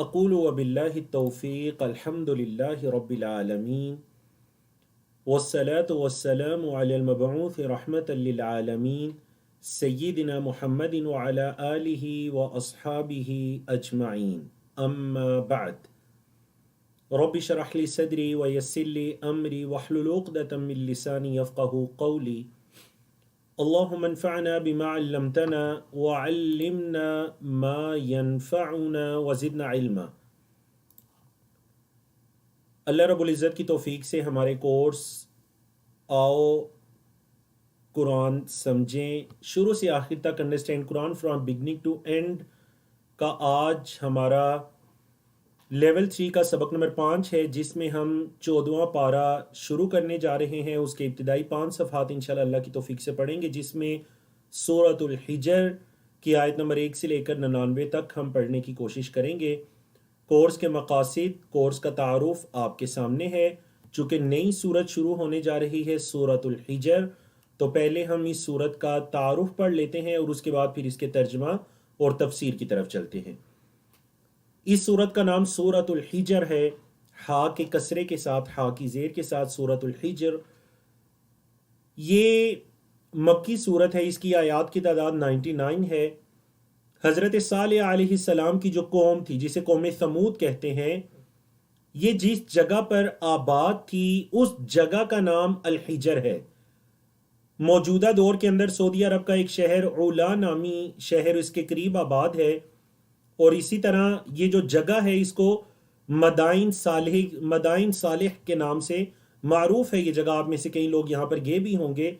أقول وبالله التوفيق الحمد لله رب العالمين والصلاة والسلام على المبعوث رحمة للعالمين سيدنا محمد وعلى آله وأصحابه أجمعين أما بعد رب اشرح لي صدري ويسر لي أمري واحلل عقدة من لساني يفقه قولي اللهم انفعنا بما علمتنا وعلمنا ما ينفعنا وزدنا علما۔ اللہ رب العزت کی توفیق سے ہمارے کورس آؤ قرآن سمجھیں شروع سے آخر تک understand Quran from beginning to end کا آج ہمارا لیول 3 کا سبق نمبر 5 ہے، جس میں ہم 14واں پارہ شروع کرنے جا رہے ہیں۔ اس کے ابتدائی 5 صفحات انشاءاللہ اللہ کی توفیق سے پڑھیں گے، جس میں سورۃ الحجر کی آیت نمبر 1 سے لے کر 99 تک ہم پڑھنے کی کوشش کریں گے۔ کورس کے مقاصد، کورس کا تعارف آپ کے سامنے ہے۔ چونکہ نئی سورت شروع ہونے جا رہی ہے سورۃ الحجر، تو پہلے ہم اس سورت کا تعارف پڑھ لیتے ہیں اور اس کے بعد پھر اس کے ترجمہ اور تفسیر کی طرف چلتے ہیں۔ اس سورت کا نام سورۃ الحجر ہے، ہا کے کسرے کے ساتھ، ہا کی زیر کے ساتھ سورۃ الحجر۔ یہ مکی سورت ہے، اس کی آیات کی تعداد 99 ہے۔ حضرت صالح علیہ السلام کی جو قوم تھی، جسے قوم ثمود کہتے ہیں، یہ جس جگہ پر آباد تھی اس جگہ کا نام الحجر ہے۔ موجودہ دور کے اندر سعودی عرب کا ایک شہر علا نامی شہر اس کے قریب آباد ہے، اور اسی طرح یہ جو جگہ ہے اس کو مدائن صالح کے نام سے معروف ہے۔ یہ جگہ آپ میں سے کئی لوگ یہاں پر گئے بھی ہوں گے۔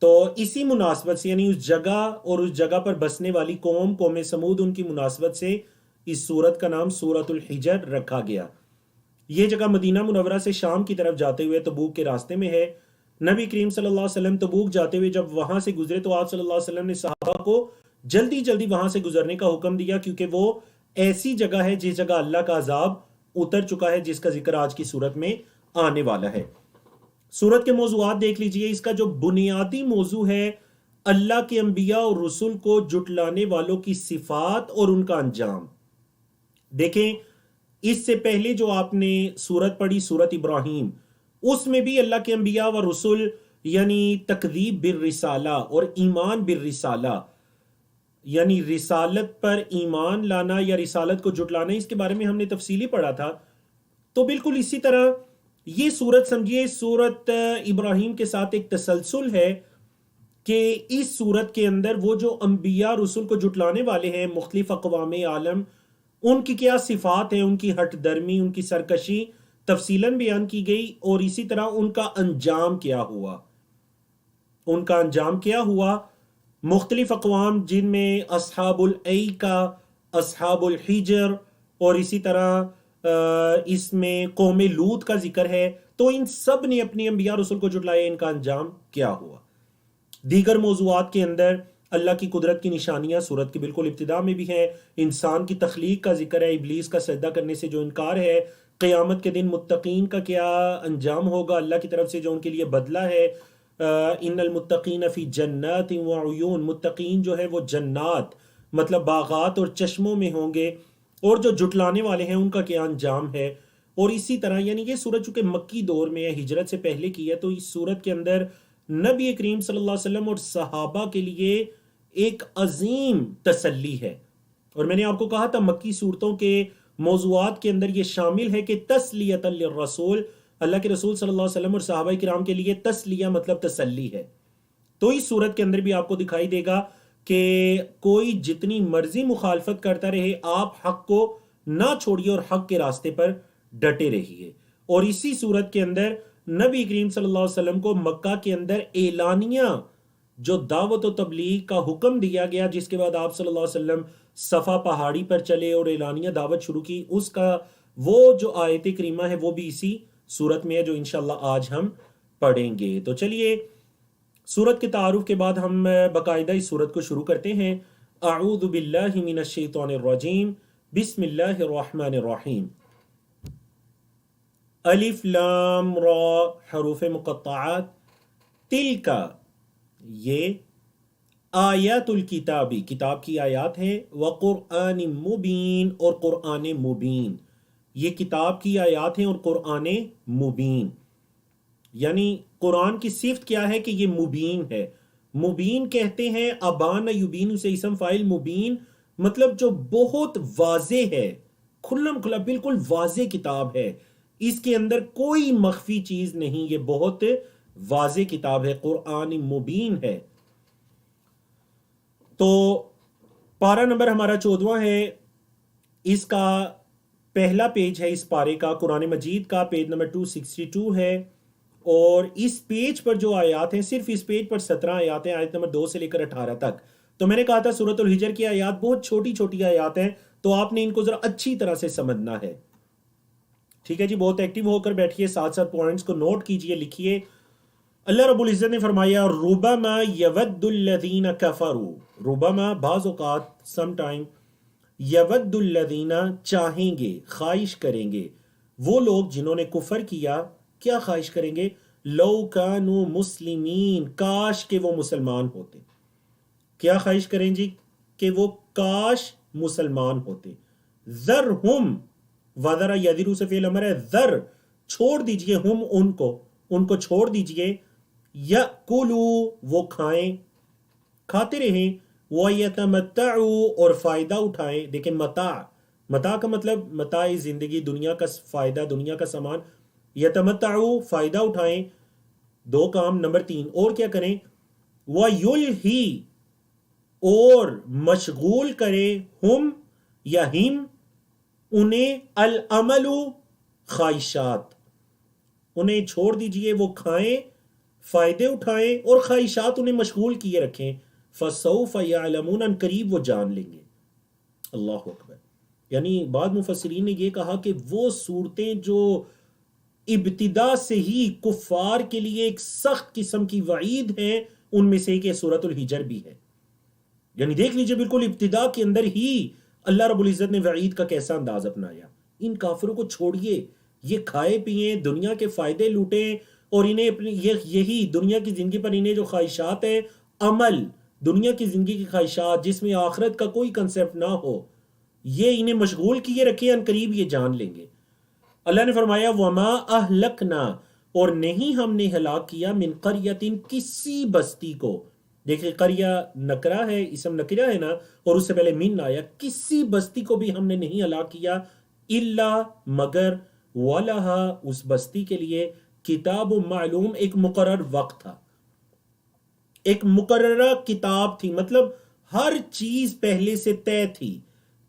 تو اسی مناسبت سے، یعنی اس جگہ اور اس جگہ پر بسنے والی قوم سمود، ان کی مناسبت سے اس سورت کا نام سورۃ الحجر رکھا گیا۔ یہ جگہ مدینہ منورہ سے شام کی طرف جاتے ہوئے تبوک کے راستے میں ہے۔ نبی کریم صلی اللہ علیہ وسلم تبوک جاتے ہوئے جب وہاں سے گزرے تو آپ صلی اللہ علیہ وسلم نے صحابہ کو جلدی وہاں سے گزرنے کا حکم دیا، کیونکہ وہ ایسی جگہ ہے جس جگہ اللہ کا عذاب اتر چکا ہے، جس کا ذکر آج کی سورت میں آنے والا ہے۔ سورت کے موضوعات دیکھ لیجئے۔ اس کا جو بنیادی موضوع ہے، اللہ کے انبیاء اور رسول کو جھٹلانے والوں کی صفات اور ان کا انجام۔ دیکھیں، اس سے پہلے جو آپ نے سورت پڑھی، سورت ابراہیم، اس میں بھی اللہ کے انبیاء و رسول یعنی تکذیب بالرسالہ اور ایمان بالرسالہ، یعنی رسالت پر ایمان لانا یا رسالت کو جھٹلانا، اس کے بارے میں ہم نے تفصیلی پڑھا تھا۔ تو بالکل اسی طرح یہ سورت سمجھیے، سورت ابراہیم کے ساتھ ایک تسلسل ہے کہ اس سورت کے اندر وہ جو انبیاء رسول کو جھٹلانے والے ہیں، مختلف اقوام عالم، ان کی کیا صفات ہیں، ان کی ہٹ درمی، ان کی سرکشی تفصیلاً بیان کی گئی، اور اسی طرح ان کا انجام کیا ہوا۔ مختلف اقوام، جن میں اصحاب الایکہ، اصحاب الحجر، اور اسی طرح اس میں قوم لوط کا ذکر ہے، تو ان سب نے اپنی انبیاء رسول کو جھٹلایا، ان کا انجام کیا ہوا۔ دیگر موضوعات کے اندر اللہ کی قدرت کی نشانیاں سورت کی بالکل ابتدا میں بھی ہیں، انسان کی تخلیق کا ذکر ہے، ابلیس کا سجدہ کرنے سے جو انکار ہے، قیامت کے دن متقین کا کیا انجام ہوگا، اللہ کی طرف سے جو ان کے لیے بدلہ ہے، ان المتقین فی جنات وعیون، متقین جو ہے وہ جنات مطلب باغات اور چشموں میں ہوں گے، اور جو جھٹلانے والے ہیں ان کا کیا انجام ہے۔ اور اسی طرح یعنی یہ سورت چونکہ مکی دور میں ہے، ہجرت سے پہلے کی ہے، تو اس سورت کے اندر نبی کریم صلی اللہ علیہ وسلم اور صحابہ کے لیے ایک عظیم تسلی ہے۔ اور میں نے آپ کو کہا تھا مکی صورتوں کے موضوعات کے اندر یہ شامل ہے کہ تسلیۃ للرسول، اللہ کے رسول صلی اللہ علیہ وسلم اور صحابہ کرام کے لیے تسلیہ مطلب تسلی ہے۔ تو اس صورت کے اندر بھی آپ کو دکھائی دے گا کہ کوئی جتنی مرضی مخالفت کرتا رہے، آپ حق کو نہ چھوڑیے اور حق کے راستے پر ڈٹے رہیے۔ اور اسی صورت کے اندر نبی کریم صلی اللہ علیہ وسلم کو مکہ کے اندر اعلانیہ جو دعوت و تبلیغ کا حکم دیا گیا، جس کے بعد آپ صلی اللہ علیہ وسلم صفا پہاڑی پر چلے اور اعلانیہ دعوت شروع کی، اس کا وہ جو آیت کریمہ ہے وہ بھی اسی سورت میں ہے، جو انشاءاللہ آج ہم پڑھیں گے۔ تو چلیے سورت کے تعارف کے بعد ہم باقاعدہ اس سورت کو شروع کرتے ہیں۔ اعوذ باللہ من الشیطان الرجیم، بسم اللہ الرحمن الرحیم۔ الف لام را، حروف مقطعات، تلک، یہ، آیات الکتابی کتاب کی آیات ہیں، وقرآن مبین اور قرآن مبین، یہ کتاب کی آیات ہیں اور قرآن مبین، یعنی قرآن کی صفت کیا ہے کہ یہ مبین ہے۔ مبین کہتے ہیں ابان یبین سے اسم فاعل مبین، مطلب جو بہت واضح ہے، کھلم کھلا بالکل واضح کتاب ہے، اس کے اندر کوئی مخفی چیز نہیں، یہ بہت واضح کتاب ہے، قرآن مبین ہے۔ تو پارہ نمبر ہمارا 14 ہے، اس کا پہلا پیج ہے اس پارے کا، قرآن مجید کا پیج نمبر 262 ہے، اور اس پیج پر جو آیات ہیں، صرف اس پیج پر 17 آیات ہیں، آیت نمبر 2 سے لے کر 18 تک۔ تو میں نے کہا تھا سورۃ الحجر کی آیات بہت چھوٹی چھوٹی آیات ہیں، تو آپ نے ان کو ذرا اچھی طرح سے سمجھنا ہے، ٹھیک ہے جی؟ بہت ایکٹیو ہو کر بیٹھیے، ساتھ ساتھ پوائنٹس کو نوٹ کیجئے، لکھیے۔ اللہ رب العزت نے فرمایا ربما یود الذین کفروا، ربما بعض اوقات، سم ٹائم، یود الذین چاہیں گے، خواہش کریں گے، وہ لوگ جنہوں نے کفر کیا، کیا خواہش کریں گے؟ لو کانوا مسلمین، کاش کہ وہ مسلمان ہوتے، کیا خواہش کریں جی؟ کہ وہ کاش مسلمان ہوتے۔ ذرہم، وذرا یذرو سے فعل امر ہے، ذر چھوڑ دیجئے، ہم ان کو چھوڑ دیجئے، یأکلو وہ کھائیں، کھاتے رہیں، وَيَتَمَتَّعُوا اور فائدہ اٹھائیں۔ دیکھیں متاع کا مطلب متاع زندگی، دنیا کا فائدہ، دنیا کا سامان، یتمتعوا فائدہ اٹھائیں، دو کام۔ نمبر 3 اور کیا کریں؟ وَيُلْهِي اور مشغول کرے، ہم یا ہم انہیں، العمل خواہشات، انہیں چھوڑ دیجئے، وہ کھائیں، فائدے اٹھائیں، اور خواہشات انہیں مشغول کیے رکھیں۔ فَسَوْفَ يَعْلَمُونَ، ان قریب وہ جان لیں گے۔ اللہ اکبر۔ یعنی بعض مفسرین نے یہ کہا کہ وہ صورتیں جو ابتدا سے ہی کفار کے لیے ایک سخت قسم کی وعید ہیں، ان میں سے ایک سورۃ الحجر بھی ہے۔ یعنی دیکھ لیجئے بالکل ابتدا کے اندر ہی اللہ رب العزت نے وعید کا کیسا انداز اپنایا۔ ان کافروں کو چھوڑیے، یہ کھائے پئیں، دنیا کے فائدے لوٹیں، اور انہیں اپنی یہی دنیا کی زندگی پر انہیں جو خواہشات ہیں، عمل، دنیا کی زندگی کی خواہشات جس میں آخرت کا کوئی کنسیپٹ نہ ہو، یہ انہیں مشغول کیے رکھے، ان قریب یہ جان لیں گے۔ اللہ نے فرمایا وما اہلکنا، اور نہیں ہم نے ہلاک کیا، من قریۃ کسی بستی کو۔ دیکھیں قریہ نکرہ ہے، اسم نکرہ ہے نا، اور اس سے پہلے من آیا، کسی بستی کو بھی ہم نے نہیں ہلاک کیا، الا مگر، ولہا اس بستی کے لیے، کتاب معلوم ایک مقرر وقت تھا، ایک مقررہ کتاب تھی، مطلب ہر چیز پہلے سے طے تھی۔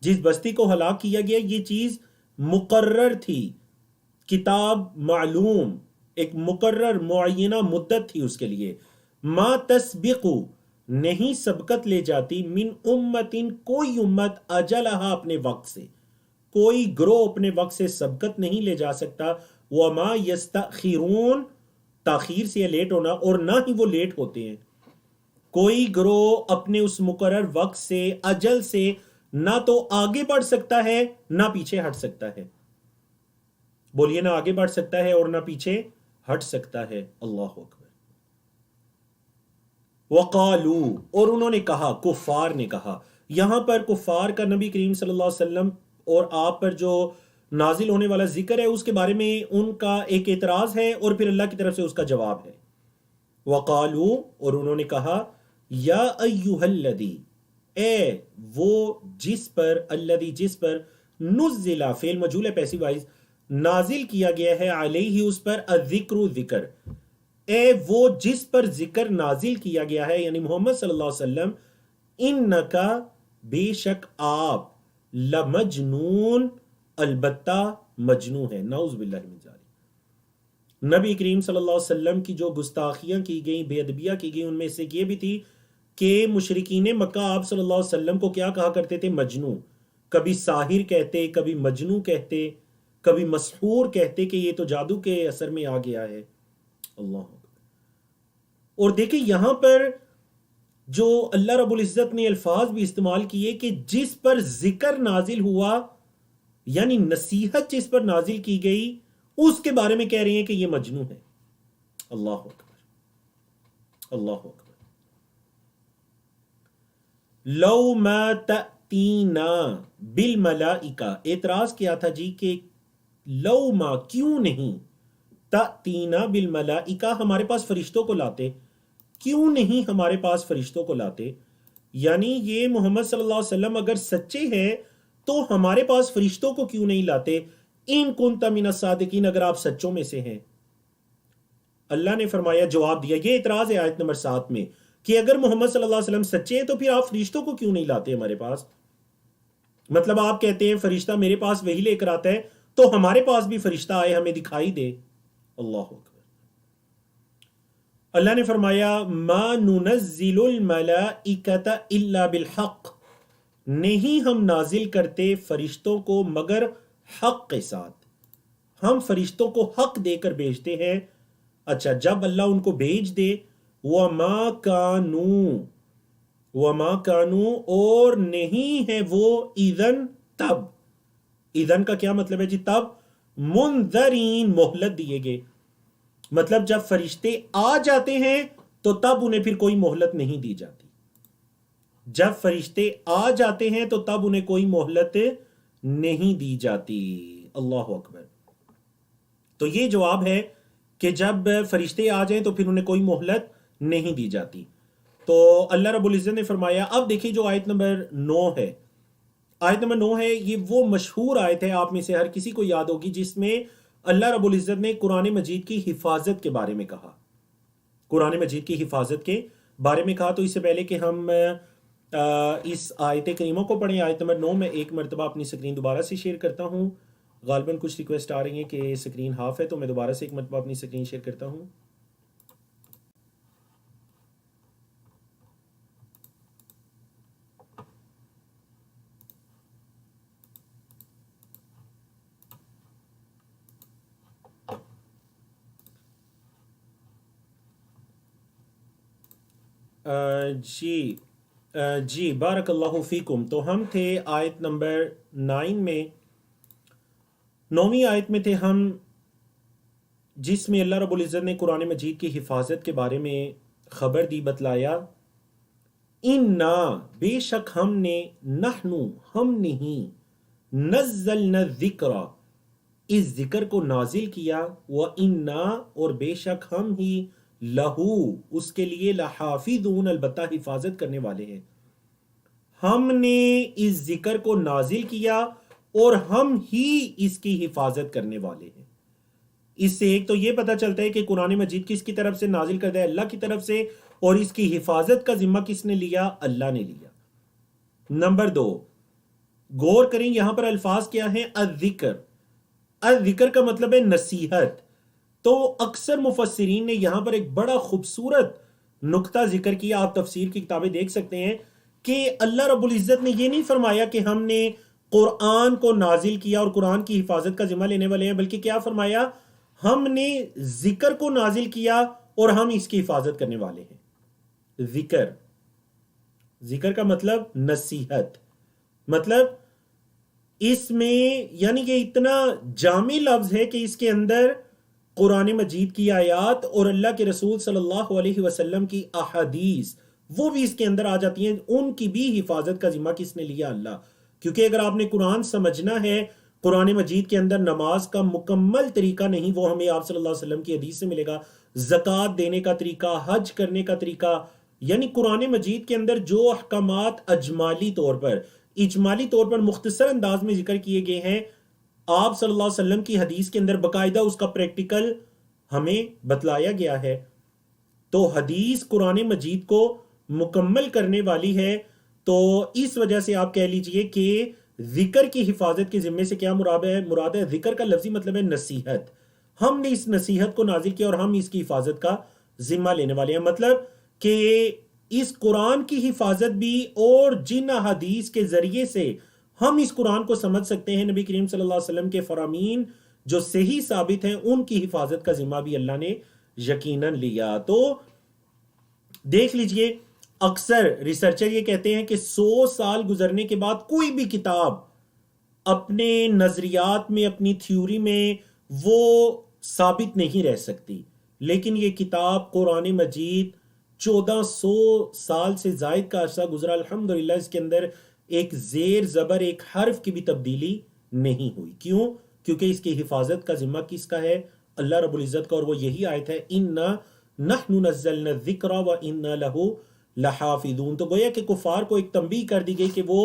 جس بستی کو ہلاک کیا گیا یہ چیز مقرر تھی، کتاب معلوم، ایک مقرر معینہ مدت تھی اس کے لیے۔ ما تسبق نہیں سبقت لے جاتی، من امت کوئی امت، اجلہا اپنے وقت سے، کوئی گروہ اپنے وقت سے سبقت نہیں لے جا سکتا، وما یستأخرون تاخیر سے لیٹ ہونا، اور نہ ہی وہ لیٹ ہوتے ہیں۔ کوئی گروہ اپنے اس مقرر وقت سے، اجل سے، نہ تو آگے بڑھ سکتا ہے نہ پیچھے ہٹ سکتا ہے۔ بولیے، نہ آگے بڑھ سکتا ہے اور نہ پیچھے ہٹ سکتا ہے۔ اللہ اکبر۔ وقالو اور انہوں نے کہا، کفار نے کہا، یہاں پر کفار کا نبی کریم صلی اللہ علیہ وسلم اور آپ پر جو نازل ہونے والا ذکر ہے اس کے بارے میں ان کا ایک اعتراض ہے، اور پھر اللہ کی طرف سے اس کا جواب ہے۔ وقالو اور انہوں نے کہا، یا ایہا الذی، اے وہ جس پر، الذی جس پر، نزل فعل مجہول ہے پیسو وائز، نازل کیا گیا ہے، علیہ اس پر، الذکر ذکر، اے وہ جس پر ذکر نازل کیا گیا ہے، یعنی محمد صلی اللہ علیہ وسلم، انکا بے شک آپ، لمجنون البتہ مجنون ہے، نعوذ باللہ من ذالک۔ نبی کریم صلی اللہ علیہ وسلم کی جو گستاخیاں کی گئیں، بے ادبیاں کی گئیں، ان میں سے یہ بھی تھی کہ مشرکین مکہ آپ صلی اللہ علیہ وسلم کو کیا کہا کرتے تھے؟ مجنون، کبھی ساحر کہتے، کبھی مجنون کہتے، کبھی مسحور کہتے کہ یہ تو جادو کے اثر میں آ گیا ہے۔ اللہ اکبر۔ اور دیکھیں یہاں پر جو اللہ رب العزت نے الفاظ بھی استعمال کیے کہ جس پر ذکر نازل ہوا، یعنی نصیحت جس پر نازل کی گئی، اس کے بارے میں کہہ رہے ہیں کہ یہ مجنون ہے۔ اللہ اکبر، اللہ اکبر۔ لو ما تأتینا بالملائکہ، اعتراض کیا تھا جی کہ لو ما، کیوں نہیں، تأتینا بالملائکہ، ہمارے پاس فرشتوں کو لاتے، کیوں نہیں ہمارے پاس فرشتوں کو لاتے؟ یعنی یہ محمد صلی اللہ علیہ وسلم اگر سچے ہیں تو ہمارے پاس فرشتوں کو کیوں نہیں لاتے؟ ان کنت من الصادقین، اگر آپ سچوں میں سے ہیں۔ اللہ نے فرمایا، جواب دیا، یہ اعتراض ہے آیت نمبر 7 میں کہ اگر محمد صلی اللہ علیہ وسلم سچے ہیں تو پھر آپ فرشتوں کو کیوں نہیں لاتے ہمارے پاس؟ مطلب آپ کہتے ہیں فرشتہ میرے پاس وہی لے کر آتا ہے تو ہمارے پاس بھی فرشتہ آئے، ہمیں دکھائی دے۔ اللہ اکبر۔ اللہ نے فرمایا، ما ننزل الملائکۃ الا بالحق، نہیں ہم نازل کرتے فرشتوں کو مگر حق کے ساتھ، ہم فرشتوں کو حق دے کر بھیجتے ہیں۔ اچھا، جب اللہ ان کو بھیج دے، وما کانوا، اور نہیں ہے وہ، اذن، تب، اذن کا کیا مطلب ہے جی؟ تب، منذرین، مہلت دیے گئے، مطلب جب فرشتے آ جاتے ہیں تو تب انہیں پھر کوئی مہلت نہیں دی جاتی، جب فرشتے آ جاتے ہیں تو تب انہیں کوئی مہلت نہیں دی جاتی۔ اللہ اکبر۔ تو یہ جواب ہے کہ جب فرشتے آ جائیں تو پھر انہیں کوئی مہلت نہیں دی جاتی۔ تو اللہ رب العزت نے فرمایا، اب دیکھیں جو آیت نمبر 9 ہے، آیت نمبر 9 ہے، یہ وہ مشہور آیت ہے، آپ میں سے ہر کسی کو یاد ہوگی، جس میں اللہ رب العزت نے قرآن مجید کی حفاظت کے بارے میں کہا، قرآن مجید کی حفاظت کے بارے میں کہا۔ تو اس سے پہلے کہ ہم اس آیت کریمہ کو پڑھیں، آیت نمبر 9 میں ایک مرتبہ اپنی سکرین دوبارہ سے شیئر کرتا ہوں۔ غالباً کچھ ریکویسٹ آ رہی ہیں کہ سکرین ہاف ہے، تو میں دوبارہ سے ایک مرتبہ اپنی سکرین شیئر کرتا ہوں۔ جی بارک اللہ فیکم۔ تو ہم تھے آیت نمبر 9 میں، 9ویں آیت میں تھے ہم، جس میں اللہ رب العزت نے قرآن مجید کی حفاظت کے بارے میں خبر دی، بتلایا، اِنَّا، بے شک ہم نے، نحنو، ہم نہیں، نزلنا الذکر، اس ذکر کو نازل کیا، وَإِنَّا، اور بے شک ہم ہی، لہو، اس کے لیے، لحافظون، البتہ حفاظت کرنے والے ہیں۔ ہم نے اس ذکر کو نازل کیا اور ہم ہی اس کی حفاظت کرنے والے ہیں۔ اس سے ایک تو یہ پتہ چلتا ہے کہ قرآن مجید کس کی طرف سے نازل کردہ ہے؟ اللہ کی طرف سے، اور اس کی حفاظت کا ذمہ کس نے لیا؟ اللہ نے لیا۔ نمبر 2، غور کریں یہاں پر الفاظ کیا ہیں؟ الذکر، الذکر کا مطلب ہے نصیحت۔ تو اکثر مفسرین نے یہاں پر ایک بڑا خوبصورت نقطہ ذکر کیا، آپ تفسیر کی کتابیں دیکھ سکتے ہیں، کہ اللہ رب العزت نے یہ نہیں فرمایا کہ ہم نے قرآن کو نازل کیا اور قرآن کی حفاظت کا ذمہ لینے والے ہیں، بلکہ کیا فرمایا؟ ہم نے ذکر کو نازل کیا اور ہم اس کی حفاظت کرنے والے ہیں۔ ذکر، ذکر کا مطلب نصیحت، مطلب اس میں یعنی کہ اتنا جامع لفظ ہے کہ اس کے اندر قرآن مجید کی آیات اور اللہ کے رسول صلی اللہ علیہ وسلم کی احادیث وہ بھی اس کے اندر آ جاتی ہیں، ان کی بھی حفاظت کا ذمہ کس نے لیا؟ اللہ۔ کیونکہ اگر آپ نے قرآن سمجھنا ہے، قرآن مجید کے اندر نماز کا مکمل طریقہ نہیں، وہ ہمیں آپ صلی اللہ علیہ وسلم کی حدیث سے ملے گا، زکوٰۃ دینے کا طریقہ، حج کرنے کا طریقہ، یعنی قرآن مجید کے اندر جو احکامات اجمالی طور پر مختصر انداز میں ذکر کیے گئے ہیں، آپ صلی اللہ علیہ وسلم کی حدیث کے اندر باقاعدہ اس کا پریکٹیکل ہمیں بتلایا گیا ہے۔ تو حدیث قرآن مجید کو مکمل کرنے والی ہے۔ تو اس وجہ سے آپ کہہ لیجئے کہ ذکر کی حفاظت کے ذمے سے کیا مراد ہے؟ ذکر کا لفظی مطلب ہے نصیحت۔ ہم نے اس نصیحت کو نازل کیا اور ہم اس کی حفاظت کا ذمہ لینے والے ہیں، مطلب کہ اس قرآن کی حفاظت بھی، اور جن حدیث کے ذریعے سے ہم اس قرآن کو سمجھ سکتے ہیں، نبی کریم صلی اللہ علیہ وسلم کے فرامین جو صحیح ثابت ہیں، ان کی حفاظت کا ذمہ بھی اللہ نے یقیناً لیا۔ تو دیکھ لیجئے، اکثر ریسرچر یہ کہتے ہیں کہ 100 سال گزرنے کے بعد کوئی بھی کتاب اپنے نظریات میں، اپنی تھیوری میں وہ ثابت نہیں رہ سکتی، لیکن یہ کتاب قرآن مجید 1400 سال سے زائد کا عرصہ گزرا، الحمدللہ اس کے اندر ایک زیر زبر ایک حرف کی بھی تبدیلی نہیں ہوئی. کیوں؟ کیونکہ اس کی حفاظت کا ذمہ کس کا ہے؟ اللہ رب العزت کا. اور وہ یہی آیت ہے اِنَّا نَحْنُ نَزَّلْنَا الذِّكْرَ وَإِنَّا لَهُ لَحَافِظُونَ. تو گویا کہ کفار کو ایک تنبیہ کر دی گئی کہ وہ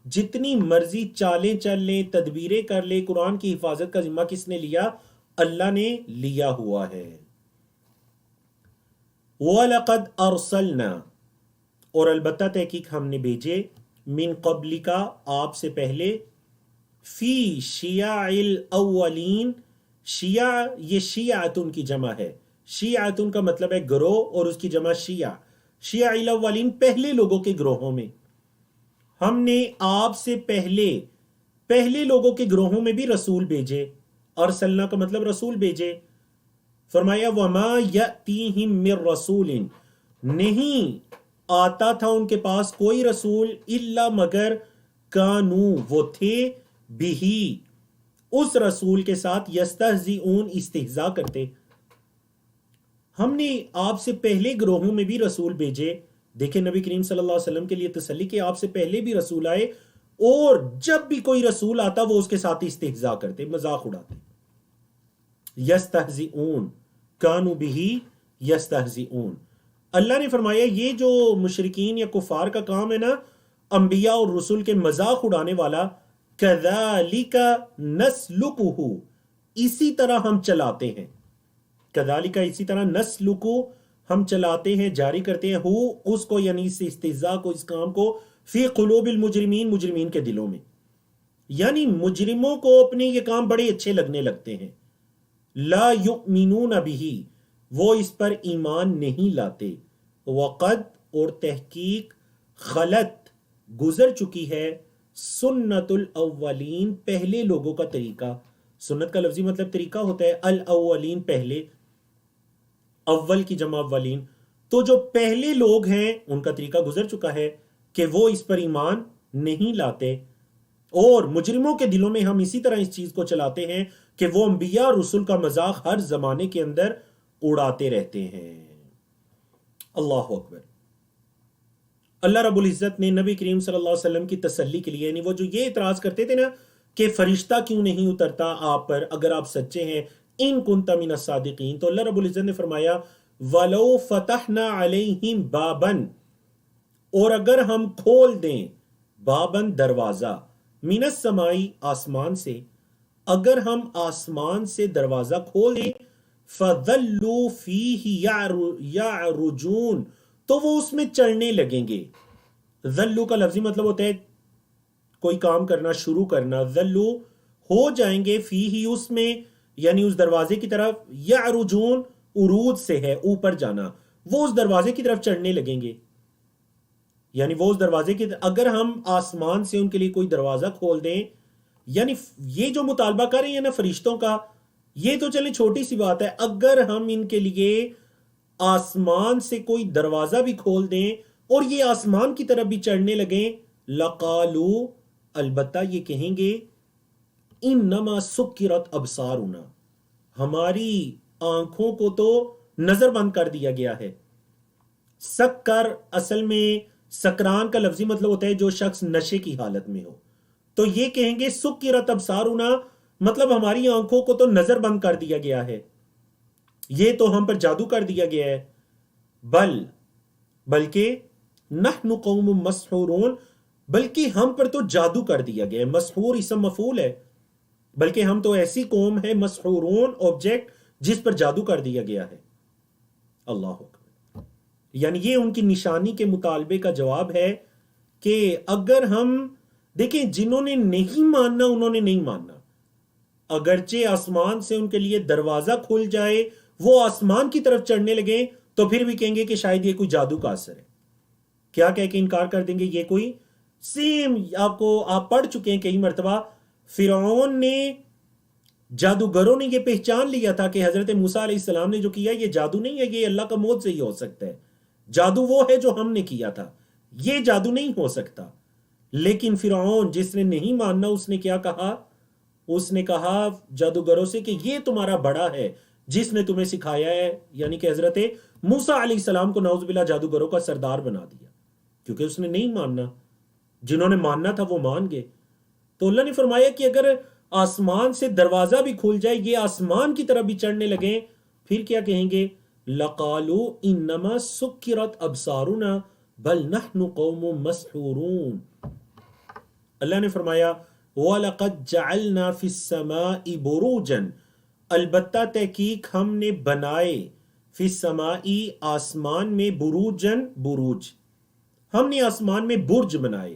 جتنی مرضی چالیں چل لیں، تدبیریں کر لیں، قرآن کی حفاظت کا ذمہ کس نے لیا؟ اللہ نے لیا ہوا ہے. وَلَقَدْ أَرْسَلْنَا، اور البتہ تحقیق ہم نے بھیجے، من قبل کا آپ سے پہلے، فی شیع الاولین. شیع یہ شیعتن کی جمع ہے. شیعتن کا مطلب ہے گروہ، اور اس کی جمع شیع. شیع الاولین پہلے لوگوں کے گروہوں میں. ہم نے آپ سے پہلے لوگوں کے گروہوں میں بھی رسول بھیجے. ارسلنا کا مطلب رسول بھیجے. فرمایا وما یأتیہم من رسول، نہیں آتا تھا ان کے پاس کوئی رسول، الا مگر کانو وہ تھے، بہی اس رسول کے ساتھ، یستہزئون استہزاء کرتے. ہم نے آپ سے پہلے گروہوں میں بھی رسول بھیجے. دیکھیں نبی کریم صلی اللہ علیہ وسلم کے لیے تسلی کہ آپ سے پہلے بھی رسول آئے، اور جب بھی کوئی رسول آتا وہ اس کے ساتھ استہزاء کرتے، مذاق اڑاتے. یستہزئون کانوا بہ یستہزئون. اللہ نے فرمایا یہ جو مشرکین یا کفار کا کام ہے نا، انبیاء اور رسول کے مذاق اڑانے والا، کذالک نسلکہ، اسی طرح ہم چلاتے ہیں. کذالک اسی طرح، نسلکہ ہم چلاتے ہیں، جاری کرتے ہیں، ہو اس کو یعنی اس استہزاء کو، اس کام کو، فی قلوب المجرمین مجرمین کے دلوں میں. یعنی مجرموں کو اپنے یہ کام بڑے اچھے لگنے لگتے ہیں. لا یؤمنون بہ، وہ اس پر ایمان نہیں لاتے. وقد، اور تحقیق، خلط گزر چکی ہے، سنت الاولین پہلے لوگوں کا طریقہ. سنت کا لفظی مطلب طریقہ ہوتا ہے، الاولین پہلے، اول کی جمع اولین. تو جو پہلے لوگ ہیں ان کا طریقہ گزر چکا ہے کہ وہ اس پر ایمان نہیں لاتے. اور مجرموں کے دلوں میں ہم اسی طرح اس چیز کو چلاتے ہیں کہ وہ انبیاء رسول کا مذاق ہر زمانے کے اندر اڑاتے رہتے ہیں. اللہ اکبر. اللہ رب العزت نے نبی کریم صلی اللہ علیہ وسلم کی تسلی کے لیے، یعنی وہ جو یہ اعتراض کرتے تھے نا کہ فرشتہ کیوں نہیں اترتا آپ پر اگر آپ سچے ہیں، ان کنت من الصادقین، تو اللہ رب العزت نے فرمایا وَلَوْ فَتَحْنَا عَلَيْهِمْ بَابًا، اور اگر ہم کھول دیں، بابن دروازہ، من السماء آسمان سے، اگر ہم آسمان سے دروازہ کھول دیں، فَظَلُّوا فِيهِ يَعْرُجُونَ، تو وہ اس میں چڑھنے لگیں گے. ذلو کا لفظی مطلب ہوتا ہے کوئی کام کرنا، شروع کرنا. ذلو ہو جائیں گے، فیہ اس میں، یعنی اس دروازے کی طرف، یعرجون عروج سے ہے اوپر جانا، وہ اس دروازے کی طرف چڑھنے لگیں گے. یعنی وہ اس دروازے کی، اگر ہم آسمان سے ان کے لیے کوئی دروازہ کھول دیں، یعنی یہ جو مطالبہ کر رہے ہیں نا فرشتوں کا، یہ تو چلیں چھوٹی سی بات ہے، اگر ہم ان کے لیے آسمان سے کوئی دروازہ بھی کھول دیں اور یہ آسمان کی طرف بھی چڑھنے لگیں، لقالو، البتہ یہ کہیں گے، انما سکرت ابصارنا، ہماری آنکھوں کو تو نظر بند کر دیا گیا ہے. سکر اصل میں سکران کا لفظی مطلب ہوتا ہے جو شخص نشے کی حالت میں ہو. تو یہ کہیں گے سکرت ابصارنا، مطلب ہماری آنکھوں کو تو نظر بند کر دیا گیا ہے، یہ تو ہم پر جادو کر دیا گیا ہے. بلکہ نحن قوم مسحورون، بلکہ ہم پر تو جادو کر دیا گیا ہے. مسحور اسم مفعول ہے، بلکہ ہم تو ایسی قوم ہے، مسحورون آبجیکٹ، جس پر جادو کر دیا گیا ہے. اللہ اکبر. یعنی یہ ان کی نشانی کے مطالبے کا جواب ہے کہ اگر ہم دیکھیں، جنہوں نے نہیں ماننا انہوں نے نہیں ماننا، اگرچہ آسمان سے ان کے لیے دروازہ کھل جائے، وہ آسمان کی طرف چڑھنے لگیں، تو پھر بھی کہیں گے کہ شاید یہ کوئی جادو کا اثر ہے. کیا کہہ کے انکار کر دیں گے؟ یہ کوئی سیم، آپ پڑھ چکے ہیں کئی مرتبہ، فرعون نے، جادوگروں نے یہ پہچان لیا تھا کہ حضرت موسیٰ علیہ السلام نے جو کیا یہ جادو نہیں ہے، یہ اللہ کا موت سے ہی ہو سکتا ہے. جادو وہ ہے جو ہم نے کیا تھا، یہ جادو نہیں ہو سکتا. لیکن فرعون جس نے نہیں ماننا، اس نے کیا کہا؟ اس نے کہا جادوگروں سے کہ یہ تمہارا بڑا ہے جس نے تمہیں سکھایا ہے، یعنی کہ حضرت موسیٰ علیہ السلام کو نعوذ باللہ جادوگروں کا سردار بنا دیا، کیونکہ اس نے نہیں ماننا، جنہوں نے ماننا تھا وہ مان گئے۔ تو اللہ نے فرمایا کہ اگر آسمان سے دروازہ بھی کھل جائے، یہ آسمان کی طرف بھی چڑھنے لگیں، پھر کیا کہیں گے؟ لَقَالُوا إِنَّمَا سُكِّرَتْ أَبْصَارُنَا بَلْ نَحْنُ قَوْمٌ مَسْحُورُونَ۔ اللہ نے فرمایا وَلَقَدْ جَعَلْنَا فِي السَّمَاءِ بُرُوجًا، البتہ تحقیق ہم نے بنائے، فی السماء آسمان میں، بروجن بروج، ہم نے آسمان میں برج بنائے،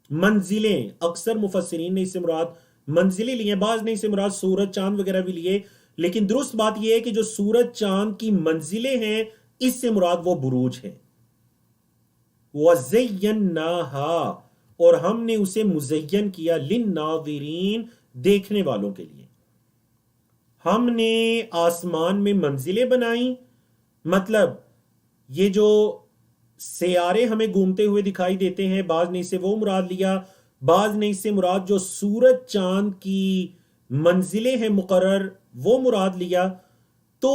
منزلیں، اکثر مفسرین نے اس سے مراد منزلیں لی ہیں، بعض نے اس سے مراد سورج چاند وغیرہ بھی لیے، لیکن درست بات یہ ہے کہ جو سورج چاند کی منزلیں ہیں اس سے مراد وہ بروج ہیں۔ وَزَيَّنَّاهَا، اور ہم نے اسے مزین کیا، لِلنَّاظِرِينَ، دیکھنے والوں کے لیے۔ ہم نے آسمان میں منزلیں بنائیں، مطلب یہ جو سیارے ہمیں گھومتے ہوئے دکھائی دیتے ہیں، بعض نے اسے وہ مراد لیا، بعض نے اس سے مراد جو سورج چاند کی منزلیں ہیں مقرر وہ مراد لیا۔ تو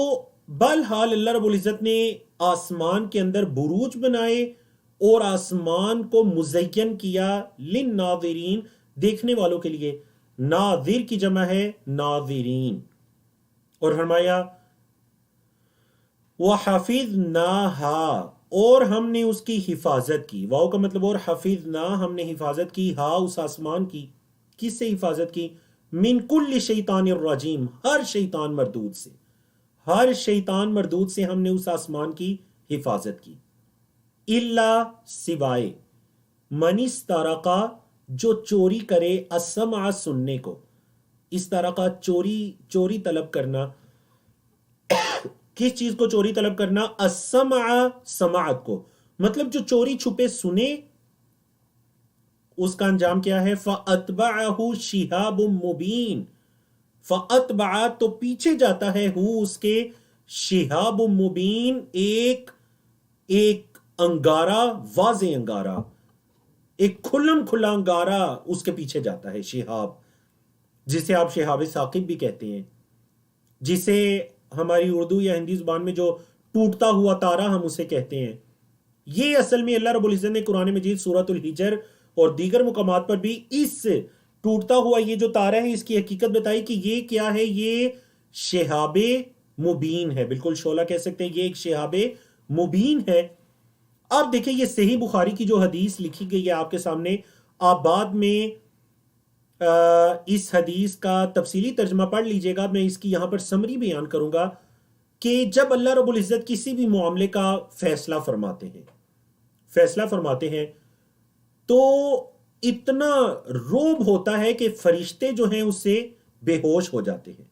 بہرحال اللہ رب العزت نے آسمان کے اندر بروج بنائے اور آسمان کو مزین کیا، للناظرین، دیکھنے والوں کے لیے۔ ناظر کی جمع ہے ناظرین۔ اور فرمایا وَحَفِظْنَاهَا، اور ہم نے اس کی حفاظت کی، واو کا مطلب اور حفظنا، ہم نے حفاظت کی، ہا اس آسمان کی، کس سے حفاظت کی؟ من کل شیطان الرجیم، ہر شیطان مردود سے، ہر شیطان مردود سے ہم نے اس آسمان کی حفاظت کی۔ الا، سوائے، من استرقا، جو چوری کرے، السمع، سننے کو، استرقا چوری طلب کرنا، کس چیز کو چوری طلب کرنا؟ السمع، سماعت کو، مطلب جو چوری چھپے سنے، اس کا انجام کیا ہے؟ فَأَتْبَعَهُ شِهَابٌ مُبِينٌ، فَأَتْبَعَ، تو پیچھے جاتا ہے، اس کے، شِهَابٌ مُبِينٌ، ایک انگارہ، واضح انگارہ، ایک کھلم کھلا انگارہ اس کے پیچھے جاتا ہے، شہاب، جسے آپ شہاب ثاقب بھی کہتے ہیں، جسے ہماری اردو یا ہندی زبان میں جو ٹوٹتا ہوا تارا ہم اسے کہتے ہیں۔ یہ اصل میں اللہ رب العزت نے قرآن مجید سورۃ الحجر اور دیگر مقامات پر بھی اس ٹوٹتا ہوا یہ جو تارا ہے اس کی حقیقت بتائی کہ یہ کیا ہے، یہ شہاب مبین ہے، بالکل شعلہ کہہ سکتے ہیں، یہ ایک شہاب مبین ہے۔ اب دیکھیں یہ صحیح بخاری کی جو حدیث لکھی گئی ہے آپ کے سامنے، آپ بعد میں اس حدیث کا تفصیلی ترجمہ پڑھ لیجئے گا، میں اس کی یہاں پر سمری بیان کروں گا کہ جب اللہ رب العزت کسی بھی معاملے کا فیصلہ فرماتے ہیں تو اتنا روب ہوتا ہے کہ فرشتے جو ہیں اس سے بے ہوش ہو جاتے ہیں۔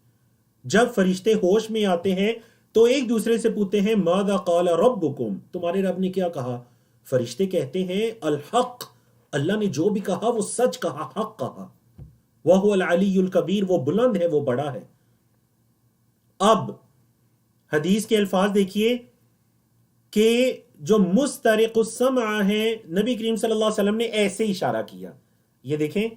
جب فرشتے ہوش میں آتے ہیں تو ایک دوسرے سے پوچھتے ہیں ماذا قال ربکم، تمہارے رب نے کیا کہا؟ فرشتے کہتے ہیں الحق، اللہ نے جو بھی کہا وہ سچ کہا، حق کہا، وَهُوَ الْعَلِيُّ الْكَبِيرُ، وہ بلند ہے، وہ بڑا ہے۔ اب حدیث کے الفاظ دیکھیے کہ جو مسترق السمع ہے، نبی کریم صلی اللہ علیہ وسلم نے ایسے اشارہ کیا، یہ دیکھیں،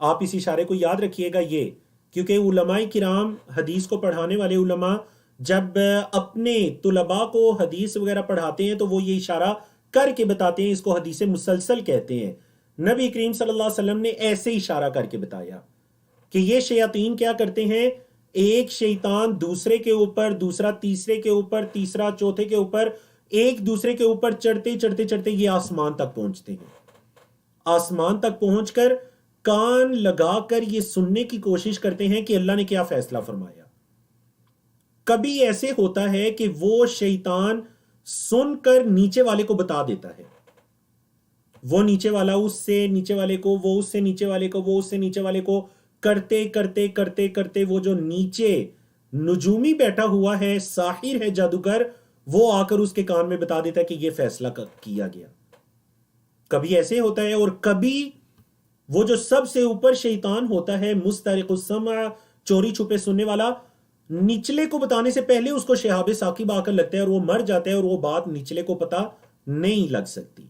آپ اس اشارے کو یاد رکھیے گا، یہ کیونکہ علماء کرام، حدیث کو پڑھانے والے علماء جب اپنے طلباء کو حدیث وغیرہ پڑھاتے ہیں تو وہ یہ اشارہ کر کے بتاتے ہیں، اس کو حدیث مسلسل کہتے ہیں۔ نبی کریم صلی اللہ علیہ وسلم نے ایسے اشارہ کر کے بتایا کہ یہ شیاطین کیا کرتے ہیں، ایک شیطان دوسرے کے اوپر، دوسرا تیسرے کے اوپر، تیسرا چوتھے کے اوپر، ایک دوسرے کے اوپر چڑھتے چڑھتے چڑھتے یہ آسمان تک پہنچتے ہیں۔ آسمان تک پہنچ کر کان لگا کر یہ سننے کی کوشش کرتے ہیں کہ اللہ نے کیا فیصلہ فرمایا۔ کبھی ایسے ہوتا ہے کہ وہ شیطان سن کر نیچے والے کو بتا دیتا ہے، وہ نیچے والا اس سے نیچے والے کو، وہ اس سے نیچے والے کو، وہ اس سے نیچے والے کو، کرتے کرتے کرتے کرتے وہ جو نیچے نجومی بیٹھا ہوا ہے، ساحر ہے، جادوگر، وہ آ کر اس کے کان میں بتا دیتا ہے کہ یہ فیصلہ کیا گیا۔ کبھی ایسے ہوتا ہے، اور کبھی وہ جو سب سے اوپر شیطان ہوتا ہے، مسترق السمع، چوری چھپے سننے والا، نچلے کو بتانے سے پہلے اس کو شہاب ثاقب آ کر لگتا ہے اور وہ مر جاتا ہے، اور وہ بات نچلے کو پتا نہیں لگ سکتی۔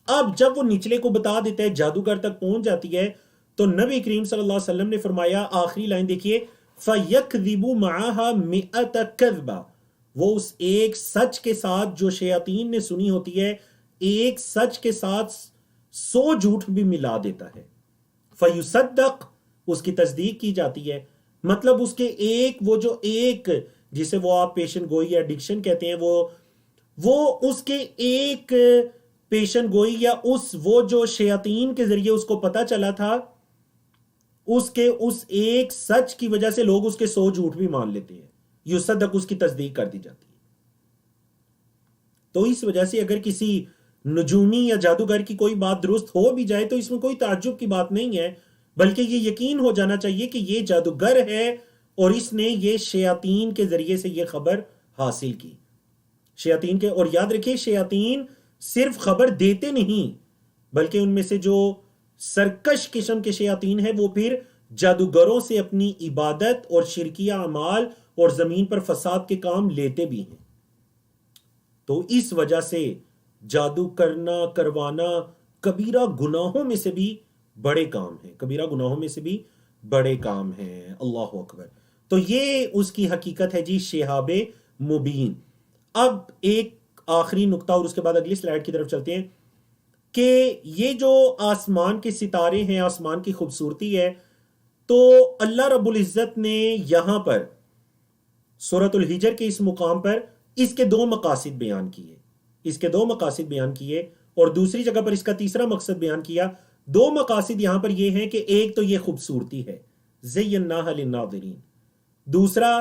اب جب وہ نچلے کو بتا دیتا ہے، جادوگر تک پہنچ جاتی ہے، تو نبی کریم صلی اللہ علیہ وسلم نے فرمایا، آخری لائن دیکھیے، فَيَكْذِبُ مَعَهَا مِئَةَ كَذْبَةٍ، وہ اس ایک سچ کے ساتھ جو شیاطین نے سنی ہوتی ہے، ایک سچ کے ساتھ 100 جھوٹ بھی ملا دیتا ہے. فَيُصَدَّقْ، اس کی تصدیق کی جاتی ہے. مطلب اس کے وہ جو ایک جسے وہ آپ پیشن گوئی یا ڈکشن کہتے ہیں، وہ اس کے ایک پیشن گوئی یا وہ جو شیاطین کے ذریعے اس کو پتا چلا تھا، اس ایک سچ کی وجہ سے لوگ اس کے 100 جھوٹ بھی مان لیتے ہیں. یصدق، اس کی تصدیق کر دی جاتی ہے. تو اس وجہ سے اگر کسی نجومی یا جادوگر کی کوئی بات درست ہو بھی جائے تو اس میں کوئی تعجب کی بات نہیں ہے، بلکہ یہ یقین ہو جانا چاہیے کہ یہ جادوگر ہے اور اس نے یہ شیاطین کے ذریعے سے یہ خبر حاصل کی. شیاطین کے، اور یاد رکھیں شیاطین صرف خبر دیتے نہیں، بلکہ ان میں سے جو سرکش قسم کے شیاطین ہیں وہ پھر جادوگروں سے اپنی عبادت اور شرکیہ اعمال اور زمین پر فساد کے کام لیتے بھی ہیں. تو اس وجہ سے جادو کروانا کبیرہ گناہوں میں سے بھی بڑے کام ہیں، کبیرہ گناہوں میں سے بھی بڑے کام ہیں. اللہ اکبر. تو یہ اس کی حقیقت ہے جی، شہاب مبین. اب ایک آخری نقطہ اور اس کے بعد اگلی سلائیڈ کی طرف چلتے ہیں کہ یہ جو آسمان کے ستارے ہیں، آسمان کی خوبصورتی ہے، تو اللہ رب العزت نے یہاں پر سورۃ الحجر کے اس مقام پر اس کے 2 مقاصد بیان کیے، اور دوسری جگہ پر اس کا تیسرا مقصد بیان کیا. 2 مقاصد یہاں پر یہ ہیں کہ ایک تو یہ خوبصورتی ہے، زیناھا للناظرین، دوسرا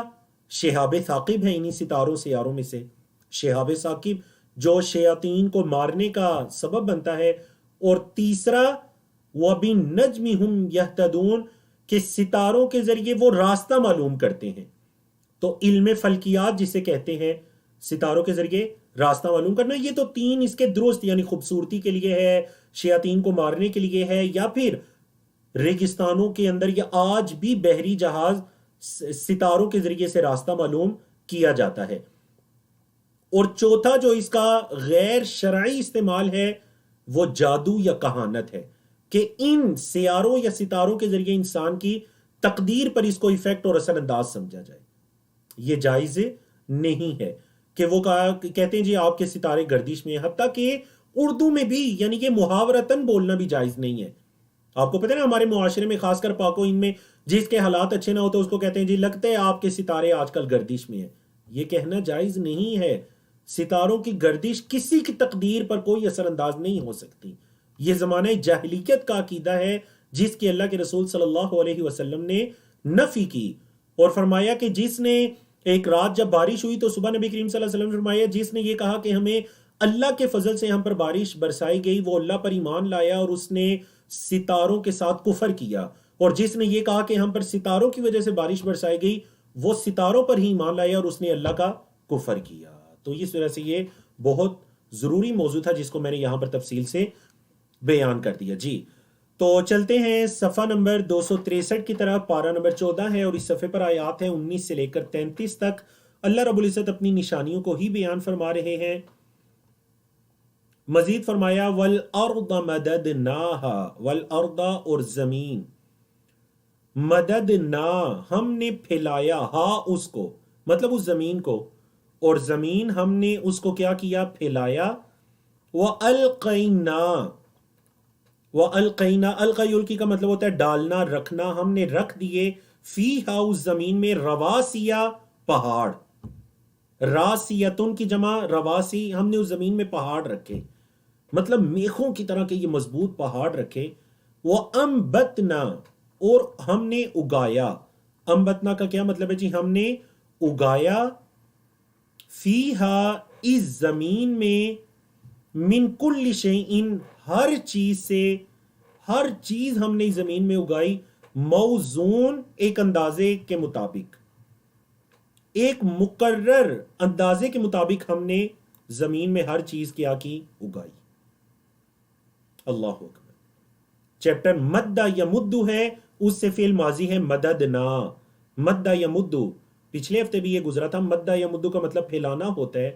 شہاب ثاقب ہے، انہی ستاروں سیاروں میں سے شہاب ثاقب جو شیاطین کو مارنے کا سبب بنتا ہے، اور تیسرا وَبِالنَّجْمِ هُمْ يَهْتَدُونَ کہ ستاروں کے ذریعے وہ راستہ معلوم کرتے ہیں. تو علم فلکیات جسے کہتے ہیں، ستاروں کے ذریعے راستہ معلوم کرنا، یہ تو 3 اس کے درست، یعنی خوبصورتی کے لیے ہے، شیاطین کو مارنے کے لیے ہے، یا پھر ریگستانوں کے اندر یا آج بھی بحری جہاز ستاروں کے ذریعے سے راستہ معلوم کیا جاتا ہے. اور چوتھا جو اس کا غیر شرعی استعمال ہے وہ جادو یا کہانت ہے، کہ ان سیاروں یا ستاروں کے ذریعے انسان کی تقدیر پر اس کو ایفیکٹ اور اثر انداز سمجھا جائے. یہ جائز نہیں ہے کہ وہ کہتے ہیں جی آپ کے ستارے گردش میں ہیں. حتیٰ کہ اردو میں بھی، یعنی کہ محاورتاً بولنا بھی جائز نہیں ہے. آپ کو پتہ ہے ہمارے معاشرے میں خاص کر پاک و ہند میں جس کے حالات اچھے نہ ہوتے اس کو کہتے ہیں جی لگتا ہے آپ کے ستارے آج کل گردش میں ہیں. یہ کہنا جائز نہیں ہے. ستاروں کی گردش کسی کی تقدیر پر کوئی اثر انداز نہیں ہو سکتی. یہ زمانہ جاہلیت کا عقیدہ ہے جس کی اللہ کے رسول صلی اللہ علیہ وسلم نے نفی کی، اور فرمایا کہ جس نے ایک رات جب بارش ہوئی تو صبح نبی کریم صلی اللہ علیہ وسلم نے فرمایا جس نے یہ کہا کہ ہمیں اللہ کے فضل سے ہم پر بارش برسائی گئی وہ اللہ پر ایمان لایا اور اس نے ستاروں کے ساتھ کفر کیا، اور جس نے یہ کہا کہ ہم پر ستاروں کی وجہ سے بارش برسائی گئی وہ ستاروں پر ہی ایمان لایا اور اس نے اللہ کا کفر کیا. تو اس وجہ سے یہ بہت ضروری موضوع تھا جس کو میں نے یہاں پر تفصیل سے بیان کر دیا. جی تو چلتے ہیں صفحہ نمبر 263 کی طرف. پارہ نمبر 14 ہے اور اس صفحے پر آیات ہیں 19 سے لے کر 33 تک. اللہ رب العزت اپنی نشانیوں کو ہی بیان فرما رہے ہیں. مزید فرمایا وَالْأَرْضَ مَدَدْنَاهَا، وَالْأَرْضَ اور زمین، مددنا ہم نے پھیلایا، ہا اس کو مطلب اس زمین کو، اور زمین ہم نے اس کو کیا کیا، پھیلایا. وَأَلْقَيْنَا، وَأَلْقَيْنَا القی القی کا مطلب ہوتا ہے ڈالنا، رکھنا. ہم نے رکھ دیے فیہا اس زمین میں رواسیا پہاڑ، راسیتن کی جمع رواسی، ہم نے اس زمین میں پہاڑ رکھے، مطلب میخوں کی طرح کے یہ مضبوط پہاڑ رکھے. وَأَنبَتْنَا اور ہم نے اگایا. انبتنا کا کیا مطلب ہے جی، ہم نے اگایا. فیہا اس زمین میں، من کل شیء ہر چیز سے، ہر چیز ہم نے زمین میں اگائی. موزون ایک اندازے کے مطابق، ایک مقرر اندازے کے مطابق ہم نے زمین میں ہر چیز کیا کی، اگائی. اللہ اکبر. چیپٹر مدہ یمدو ہے، اس سے فعل ماضی ہے مددنا. مدہ یمدو پچھلے ہفتے بھی یہ گزرا تھا. مدہ یمدو کا مطلب پھیلانا ہوتا ہے،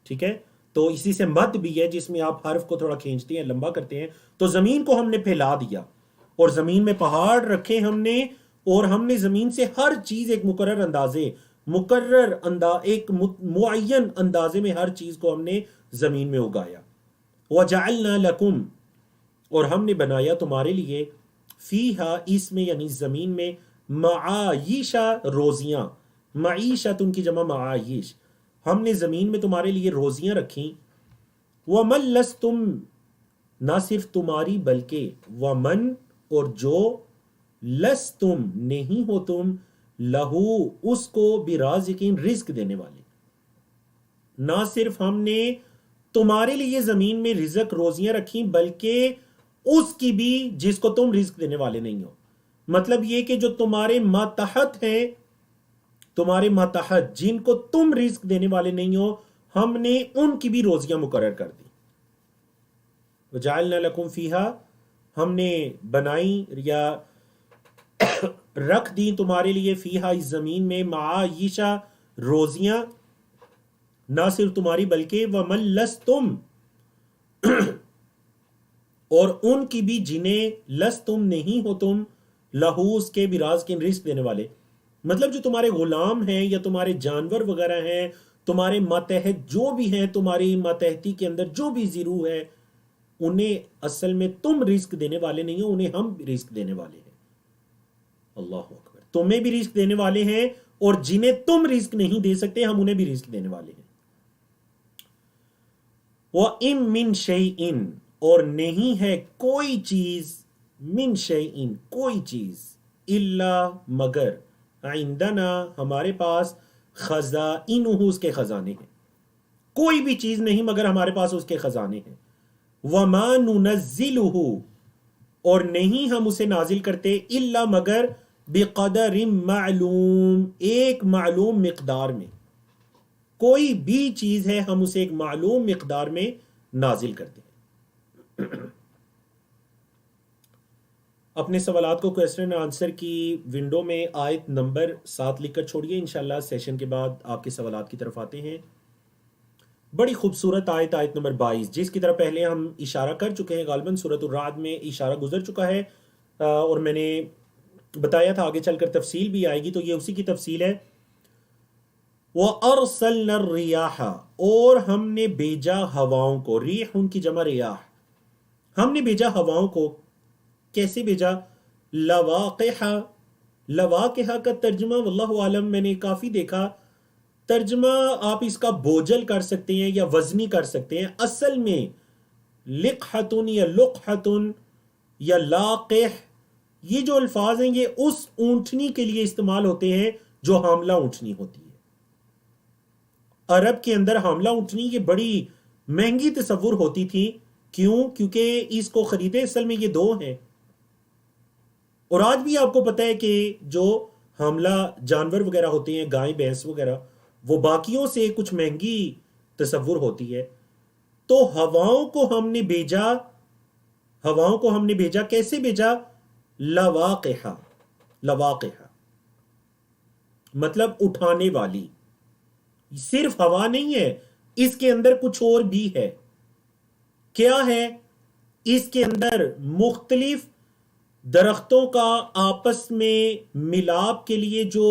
ٹھیک ہے. تو اسی سے مد بھی ہے جس میں آپ حرف کو تھوڑا کھینچتے ہیں، لمبا کرتے ہیں. تو زمین کو ہم نے پھیلا دیا اور زمین میں پہاڑ رکھے ہم نے، اور ہم نے زمین سے ہر چیز ایک ایک معین اندازے میں ہر چیز کو ہم نے زمین میں اگایا. وَجَعَلْنَا لَكُمْ اور ہم نے بنایا تمہارے لیے فیہا اس میں یعنی زمین میں معایشہ روزیاں. معیشت ان کی جمع معایش. ہم نے زمین میں تمہارے لیے روزیاں رکھیں. وَمَن لَسْتُمْ نہ صرف تمہاری بلکہ وَمَن اور جو لَسْتُمْ نہیں ہو تم لہو اس کو برازقین رزق دینے والے. نہ صرف ہم نے تمہارے لیے زمین میں رزق روزیاں رکھیں بلکہ اس کی بھی جس کو تم رزق دینے والے نہیں ہو. مطلب یہ کہ جو تمہارے ماتحت ہیں، تمہارے ماتحت جن کو تم رزق دینے والے نہیں ہو، ہم نے ان کی بھی روزیاں مقرر کر دی. وَجَعَلْنَا لَكُمْ فِيهَا ہم نے بنائی یا رکھ دی تمہارے لیے فیہا اس زمین میں معایشہ روزیاں. نہ صرف تمہاری بلکہ وَمَن لَسْتُمْ اور ان کی بھی جنہیں لستم نہیں ہو تم لہو اس کے برازقین رزق دینے والے. مطلب جو تمہارے غلام ہیں یا تمہارے جانور وغیرہ ہیں، تمہارے ماتحت جو بھی ہیں، تمہاری ماتحتی کے اندر جو بھی زیرو ہے، انہیں اصل میں تم رزق دینے والے نہیں ہو، انہیں ہم رزق دینے والے ہیں. اللہ اکبر. تمہیں بھی رزق دینے والے ہیں اور جنہیں تم رزق نہیں دے سکتے ہم انہیں بھی رزق دینے والے ہیں. وَإِن مِّن شَيْءٍ اور نہیں ہے کوئی چیز من شیئن کوئی چیز الا مگر عندنا ہمارے پاس خزائنہ اس کے خزانے ہیں. کوئی بھی چیز نہیں مگر ہمارے پاس اس کے خزانے ہیں. وما ننزلہ اور نہیں ہم اسے نازل کرتے الا مگر بقدر معلوم ایک معلوم مقدار میں. کوئی بھی چیز ہے ہم اسے ایک معلوم مقدار میں نازل کرتے ہیں. اپنے سوالات کو کویسچن آنسر کی ونڈو میں آیت نمبر 7 لکھ کر چھوڑیے. انشاءاللہ سیشن کے بعد آپ کے سوالات کی طرف آتے ہیں. بڑی خوبصورت آیت نمبر 22 جس کی طرف پہلے ہم اشارہ کر چکے ہیں. غالباً سورۃ الرعد میں اشارہ گزر چکا ہے اور میں نے بتایا تھا آگے چل کر تفصیل بھی آئے گی، تو یہ اسی کی تفصیل ہے. وَأَرْسَلْنَا الرِّيَاحَ اور ہم نے بھیجا ہواؤں کو. ریح ان کی جمع ریاح. ہم نے بھیجا ہواؤں کو. کیسے بھیجا؟ لواقحہ. لواقحہ کا ترجمہ واللہ عالم میں نے کافی دیکھا، ترجمہ آپ اس کا بوجھل کر سکتے ہیں یا وزنی کر سکتے ہیں. اصل میں لقحتن یا لقحتن یا لاقح یہ جو الفاظ ہیں یہ اس اونٹنی کے لیے استعمال ہوتے ہیں جو حاملہ اونٹنی ہوتی ہے. عرب کے اندر حاملہ اونٹنی یہ بڑی مہنگی تصور ہوتی تھی. کیوں؟ کیونکہ اس کو خریدے اصل میں یہ دو ہیں. اور آج بھی آپ کو پتہ ہے کہ جو حاملہ جانور وغیرہ ہوتے ہیں، گائے بھینس وغیرہ، وہ باقیوں سے کچھ مہنگی تصور ہوتی ہے. تو ہواؤں کو ہم نے بھیجا. ہواؤں کو ہم نے بھیجا کیسے بھیجا؟ لواقحہ. لواقحہ مطلب اٹھانے والی. صرف ہوا نہیں ہے، اس کے اندر کچھ اور بھی ہے. کیا ہے؟ اس کے اندر مختلف درختوں کا آپس میں ملاپ کے لیے جو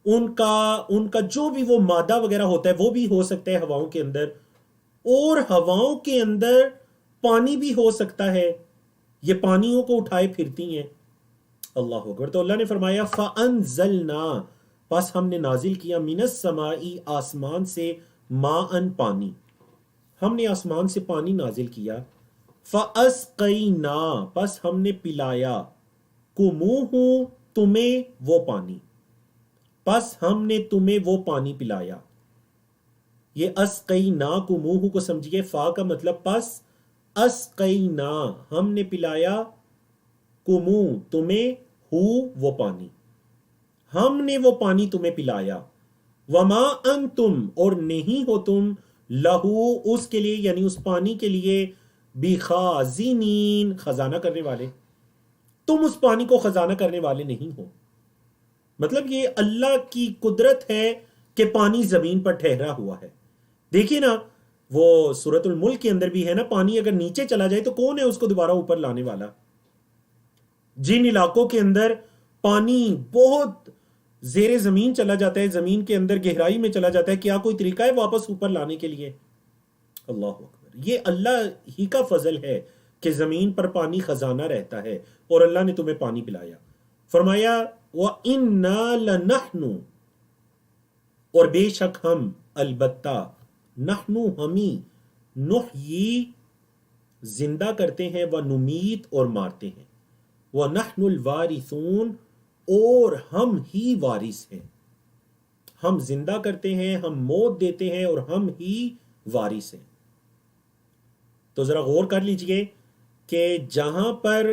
ان کا جو بھی وہ مادہ وغیرہ ہوتا ہے وہ بھی ہو سکتا ہے ہواؤں کے اندر. اور ہواؤں کے اندر پانی بھی ہو سکتا ہے. یہ پانیوں کو اٹھائے پھرتی ہیں. اللہ اکبر. تو اللہ نے فرمایا فَأَنزَلْنَا پس ہم نے نازل کیا مِنَ السَّمَاءِ آسمان سے ماءً پانی. ہم نے آسمان سے پانی نازل کیا. فَأَسْقَيْنَا پس ہم نے پلایا کُمُوهُ تمہیں وہ پانی. پس ہم نے تمہیں وہ پانی پلایا. یہ اسقیناکموہ کو سمجھیے. فا کا مطلب پس، اسقینا ہم نے پلایا، کمو تمہیں، ہو وہ پانی، ہم نے وہ پانی تمہیں پلایا. وما انتم اور نہیں ہو تم لہو اس کے لیے یعنی اس پانی کے لیے بخازنین خزانہ کرنے والے. تم اس پانی کو خزانہ کرنے والے نہیں ہو. مطلب یہ اللہ کی قدرت ہے کہ پانی زمین پر ٹھہرا ہوا ہے. دیکھیے نا وہ سورۃ الملک کے اندر بھی ہے نا، پانی اگر نیچے چلا جائے تو کون ہے اس کو دوبارہ اوپر لانے والا؟ جن علاقوں کے اندر پانی بہت زیر زمین چلا جاتا ہے، زمین کے اندر گہرائی میں چلا جاتا ہے، کیا کوئی طریقہ ہے واپس اوپر لانے کے لیے؟ اللہ اکبر، یہ اللہ ہی کا فضل ہے کہ زمین پر پانی خزانہ رہتا ہے اور اللہ نے تمہیں پانی پلایا۔ فرمایا وَإِنَّا لَنَحْنُ، اور بے شک ہم، البتہ، نحنو ہمی، نحیی زندہ کرتے ہیں، وَنُمِیت اور مارتے ہیں، وَنَحْنُ الْوَارِثُونَ اور ہم ہی وارث ہیں۔ ہم زندہ کرتے ہیں، ہم موت دیتے ہیں اور ہم ہی وارث ہیں۔ تو ذرا غور کر لیجئے کہ جہاں پر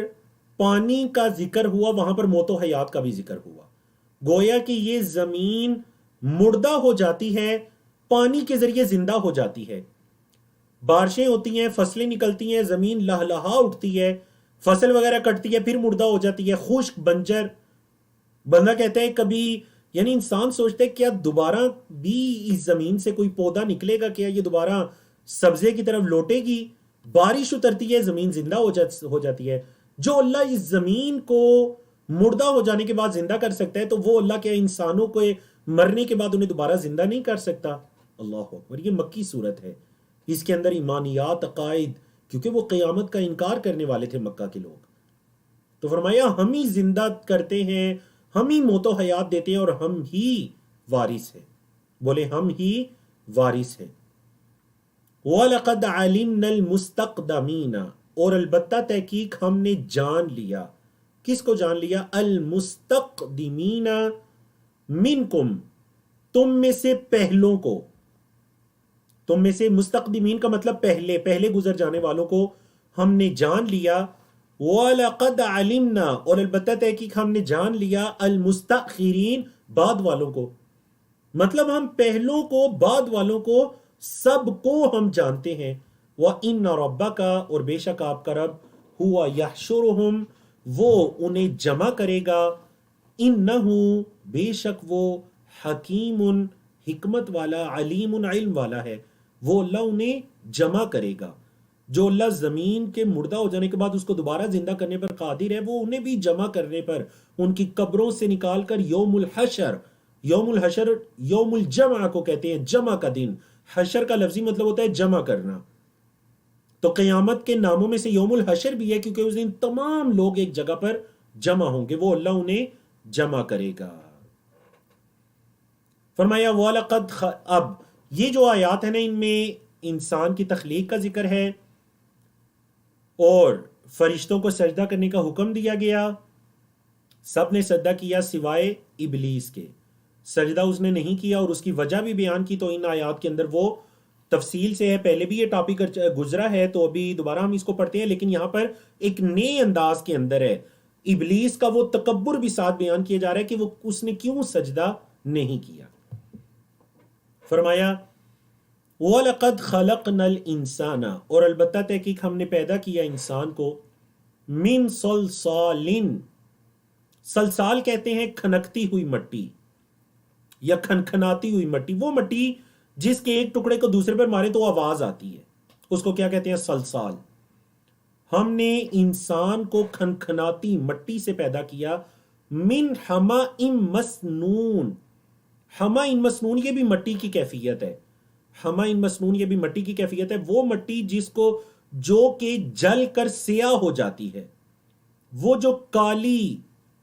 پانی کا ذکر ہوا وہاں پر موت و حیات کا بھی ذکر ہوا، گویا کہ یہ زمین مردہ ہو جاتی ہے، پانی کے ذریعے زندہ ہو جاتی ہے۔ بارشیں ہوتی ہیں، فصلیں نکلتی ہیں، زمین لہلہا اٹھتی ہے، فصل وغیرہ کٹتی ہے، پھر مردہ ہو جاتی ہے، خشک بنجر۔ بندہ کہتا ہے کبھی، یعنی انسان سوچتا ہے کیا دوبارہ بھی اس زمین سے کوئی پودا نکلے گا، کیا یہ دوبارہ سبزے کی طرف لوٹے گی؟ بارش اترتی ہے، زمین زندہ ہو جاتی ہے۔ جو اللہ اس زمین کو مردہ ہو جانے کے بعد زندہ کر سکتا ہے تو وہ اللہ کے انسانوں کو مرنے کے بعد انہیں دوبارہ زندہ نہیں کر سکتا؟ اللہ اکبر، یہ مکی صورت ہے، اس کے اندر ایمانیات، عقائد، کیونکہ وہ قیامت کا انکار کرنے والے تھے مکہ کے لوگ۔ تو فرمایا ہم ہی زندہ کرتے ہیں، ہم ہی موت و حیات دیتے ہیں اور ہم ہی وارث ہیں۔ بولے ہم ہی وارث ہیں۔ وَلَقَدْ عَلِمْنَا الْمُسْتَقْدَمِينَ، اور البتہ تحقیق ہم نے جان لیا۔ کس کو جان لیا؟ المستقدمین منکم، تم میں سے پہلوں کو۔ تم میں سے، مستقدمین کا مطلب پہلے گزر جانے والوں کو ہم نے جان لیا۔ وَلَقَدْ عَلِمْنَا، اور البتہ تحقیق ہم نے جان لیا، المستأخرین، بعد والوں کو۔ مطلب ہم پہلوں کو، بعد والوں کو، سب کو ہم جانتے ہیں۔ وَإِنَّ رَبَّكَ، اور بے شک آپ کا رب، ہوا یحشرہم، وہ انہیں جمع کرے گا، انہو، بے شک وہ، حکیم، حکمت والا، علیم، علم والا ہے، وہ اللہ انہیں جمع کرے گا۔ جو اللہ زمین کے مردہ ہو جانے کے بعد اس کو دوبارہ زندہ کرنے پر قادر ہے، وہ انہیں بھی جمع کرنے پر، ان کی قبروں سے نکال کر یوم الحشر، یوم الحشر یوم الجمع کو کہتے ہیں، جمع کا دن۔ حشر کا لفظی مطلب ہوتا ہے جمع کرنا۔ تو قیامت کے ناموں میں سے یوم الحشر بھی ہے، کیونکہ اس دن تمام لوگ ایک جگہ پر جمع ہوں گے، وہ اللہ انہیں جمع کرے گا۔ فرمایا وَلَقَدْ، اب یہ جو آیات ہیں نا، ان میں انسان کی تخلیق کا ذکر ہے اور فرشتوں کو سجدہ کرنے کا حکم دیا گیا۔ سب نے سجدہ کیا سوائے ابلیس کے، سجدہ اس نے نہیں کیا اور اس کی وجہ بھی بیان کی۔ تو ان آیات کے اندر وہ تفصیل سے ہے، پہلے بھی یہ ٹاپک گزرا ہے تو ابھی دوبارہ ہم اس کو پڑھتے ہیں، لیکن یہاں پر ایک نئے انداز کے اندر ہے۔ ابلیس کا وہ تکبر بھی ساتھ بیان کیا جا رہا ہے کہ وہ اس نے کیوں سجدہ نہیں کیا۔ فرمایا وَلَقَدْ خَلَقْنَا الْإِنسَانَ، اور البتہ تحقیق ہم نے پیدا کیا انسان کو، مِن صَلْصَالٍ، صلصال کہتے ہیں کھنکتی ہوئی مٹی یا کھنکھناتی ہوئی مٹی، وہ مٹی جس کے ایک ٹکڑے کو دوسرے پر مارے تو آواز آتی ہے، اس کو کیا کہتے ہیں؟ صلصال۔ ہم نے انسان کو کھنکھناتی مٹی سے پیدا کیا، من حماء مسنون، حماء مسنون یہ بھی مٹی کی کیفیت ہے، حماء مسنون یہ بھی مٹی کی کیفیت ہے، وہ مٹی جس کو، جو کہ جل کر سیاہ ہو جاتی ہے، وہ جو کالی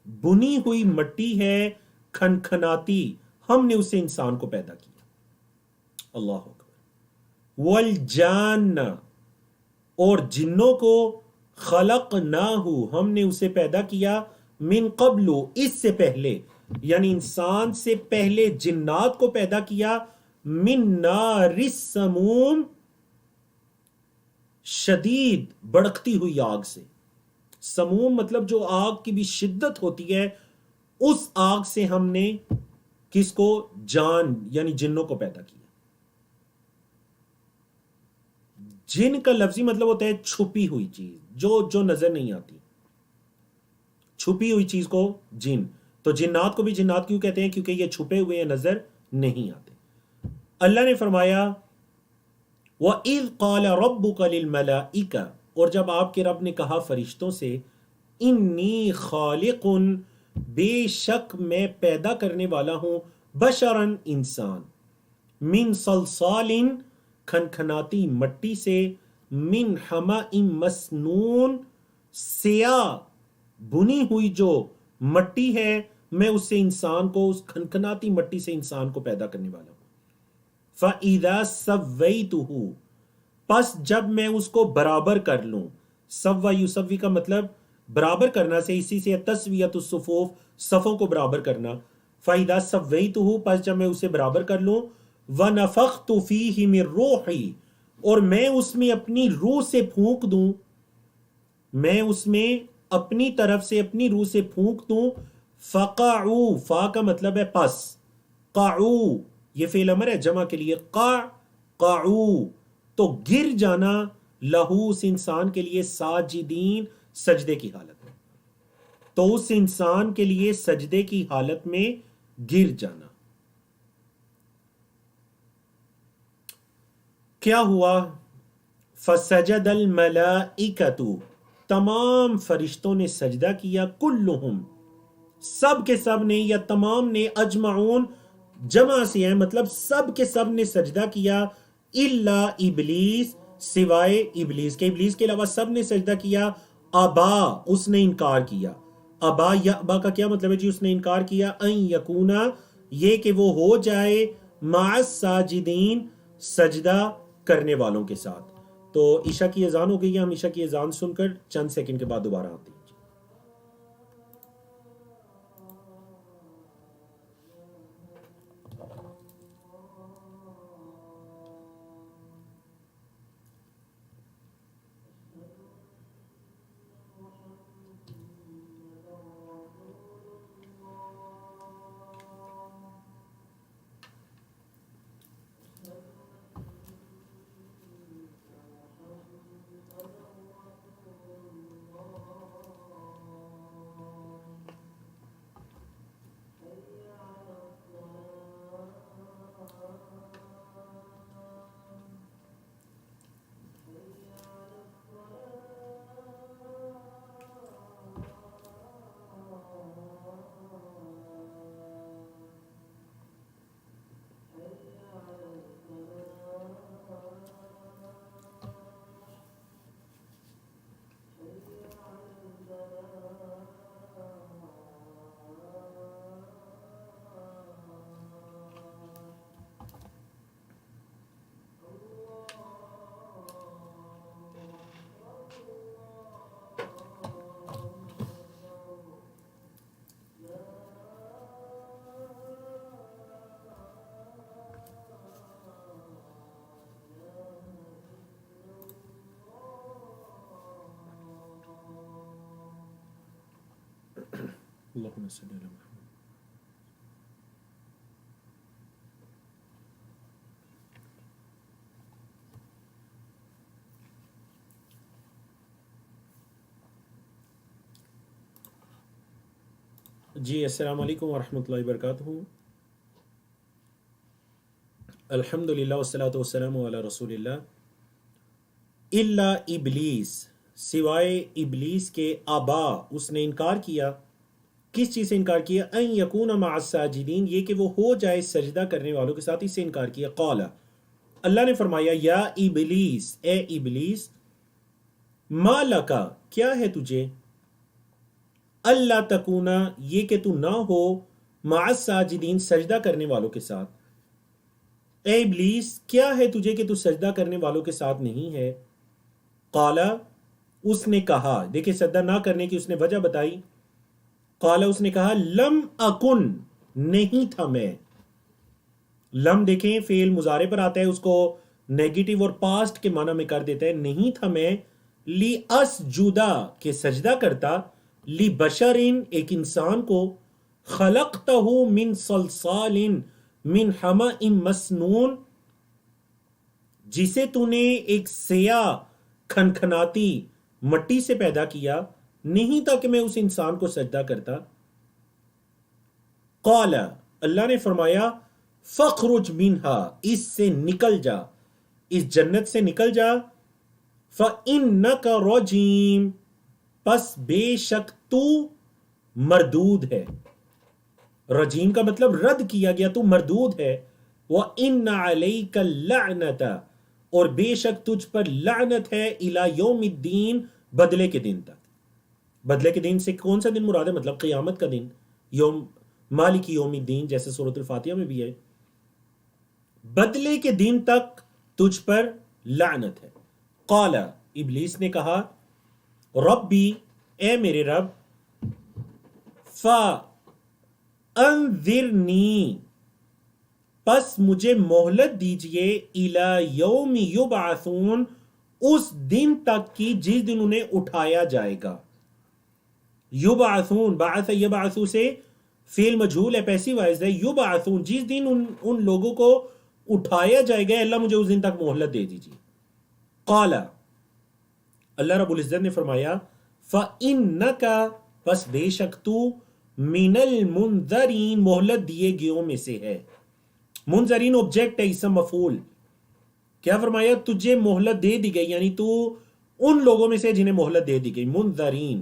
بنی ہوئی مٹی ہے کھنکھناتی، ہم نے اسے انسان کو پیدا کیا۔ اللہ اکبر۔ والجان، اور جنوں کو، خلقناہ، ہم نے اسے پیدا کیا، من قبل، اس سے پہلے، یعنی انسان سے پہلے جنات کو پیدا کیا، من نار السموم، شدید بڑکتی ہوئی آگ سے۔ سموم مطلب جو آگ کی بھی شدت ہوتی ہے، اس آگ سے ہم نے کس کو؟ جان، یعنی جنوں کو پیدا کیا۔ جن کا لفظی مطلب ہوتا ہے چھپی ہوئی چیز، جو نظر نہیں آتی، چھپی ہوئی چیز کو جن۔ تو جنات کو بھی جنات کیوں کہتے ہیں؟ کیونکہ یہ چھپے ہوئے ہیں، نظر نہیں آتے۔ اللہ نے فرمایا وَإِذْ قَالَ رَبُّكَ لِلْمَلَائِكَةِ، اور جب آپ کے رب نے کہا فرشتوں سے، انی خالق، بے شک میں پیدا کرنے والا ہوں بشرن انسان، من صلصال کھنکھناتی مٹی سے، من حماء مسنون سیاہ بنی ہوئی جو مٹی ہے، میں اس سے انسان کو، اس کھنکھناتی مٹی سے انسان کو پیدا کرنے والا ہوں۔ فَإِذَا سَوَّيْتُهُ پس جب میں اس کو برابر کر لوں، سوا یسوی کا مطلب برابر کرنا سے، اسی سے تسویت الصفوف صفوں کو برابر کرنا۔ فَإِذَا سَوَّيْتُهُ پس جب میں اسے برابر کر لوں، وَنَفَخْتُ فِيهِ مِن رُوحِي اور میں اس میں اپنی روح سے پھونک دوں، میں اس میں اپنی طرف سے اپنی روح سے پھونک دوں، فَقَعُوا فا کا مطلب ہے پس، قَعُوا یہ فعل امر ہے جمع کے لیے، قَعُوا تو گر جانا، لہو اس انسان کے لیے، ساجدین سجدے کی حالت میں، تو اس انسان کے لیے سجدے کی حالت میں گر جانا۔ کیا ہوا؟ فسجد الملائکۃ تمام فرشتوں نے سجدہ کیا، کلہم سب کے سب نے، یا تمام نے، اجمعون جمع سے ہے مطلب سب کے سب نے سجدہ کیا، الا ابلیس سوائے ابلیس کے، ابلیس کے علاوہ سب نے سجدہ کیا، ابا اس نے انکار کیا۔ ابا یا ابا کا کیا مطلب ہے جی؟ اس نے انکار کیا، ان یکونا یہ کہ وہ ہو جائے، مع الساجدین سجدہ کرنے والوں کے ساتھ۔ تو عشاء کی اذان ہو گئی ہے، ہم عشاء کی اذان سن کر چند سیکنڈ کے بعد دوبارہ آتے ہیں۔ اللہم صلی علی محمد۔ جی السلام علیکم ورحمۃ اللہ وبرکاتہ۔ الحمد للہ والصلاۃ والسلام علی رسول اللہ۔ الا ابلیس سوائے ابلیس کے، ابا اس نے انکار کیا، کس چیز سے انکار کیا؟ ان یکون مع الساجدین یہ کہ وہ ہو جائے سجدہ کرنے والوں کے ساتھ، اس سے انکار کیا۔ قال اللہ نے فرمایا، یا ابلیس اے ابلیس، ما لکا کیا ہے تجھے، اللہ تکونا یہ کہ تو نہ ہو، مع الساجدین سجدہ کرنے والوں کے ساتھ۔ اے ابلیس کیا ہے تجھے کہ تو سجدہ کرنے والوں کے ساتھ نہیں ہے؟ قال اس نے کہا، دیکھیں سجدہ نہ کرنے کی اس نے وجہ بتائی، قال اس نے کہا، لم اکن نہیں تھا میں۔ لم دیکھیں فعل مضارع پر آتا ہے، اس کو نیگیٹو اور پاسٹ کے معنی میں کر دیتا ہے، نہیں تھا میں، لی اسجدا کہ سجدہ کرتا، لی بشرین ایک انسان کو، خلقتہ من صلصال من حماء مسنون جسے تو نے ایک سیاہ کھنکھناتی مٹی سے پیدا کیا، نہیں تھا کہ میں اس انسان کو سجدہ کرتا۔ قال اللہ نے فرمایا، فخرج منہا اس سے نکل جا، اس جنت سے نکل جا، فإنک رجیم پس بے شک تو مردود ہے. رجیم کا مطلب رد کیا گیا، تو مردود ہے. وَإِنَّ عَلَيْكَ اللَّعْنَةَ، اور بے شک تجھ پر لعنت ہے، إِلَى يَوْمِ الدِّينِ، بدلے کے دن تک. بدلے کے دن سے کون سا دن مراد ہے؟ مطلب قیامت کا دن، یوم مالک یوم الدین، جیسے سورۃ الفاتحہ میں بھی ہے. بدلے کے دن تک تجھ پر لعنت ہے. قال، ابلیس نے کہا، ربی، اے میرے رب، فَأَنذِرْنِی، پس مجھے مہلت دیجئے، اِلیٰ یوم یبعثون، اس دن تک کی جس دن انہیں اٹھایا جائے گا. یبعثون، بعث یبعثو سے فعل مجہول ہے، پیسیو وائز ہے. یبعثون، جس دن ان لوگوں کو اٹھایا جائے گا، اللہ مجھے اس دن تک مہلت دے دیجئے. قال، اللہ رب العزت نے فرمایا، فَإِنَّكَ، پس بے شک تو، من المنذرین، مہلت دیے گیوں میں سے ہے. منذرین آبجیکٹ ہے، اسم مفعول. کیا فرمایا؟ تجھے مہلت دے دی گئی، یعنی تو ان لوگوں میں سے جنہیں مہلت دے دی گئی. منذرین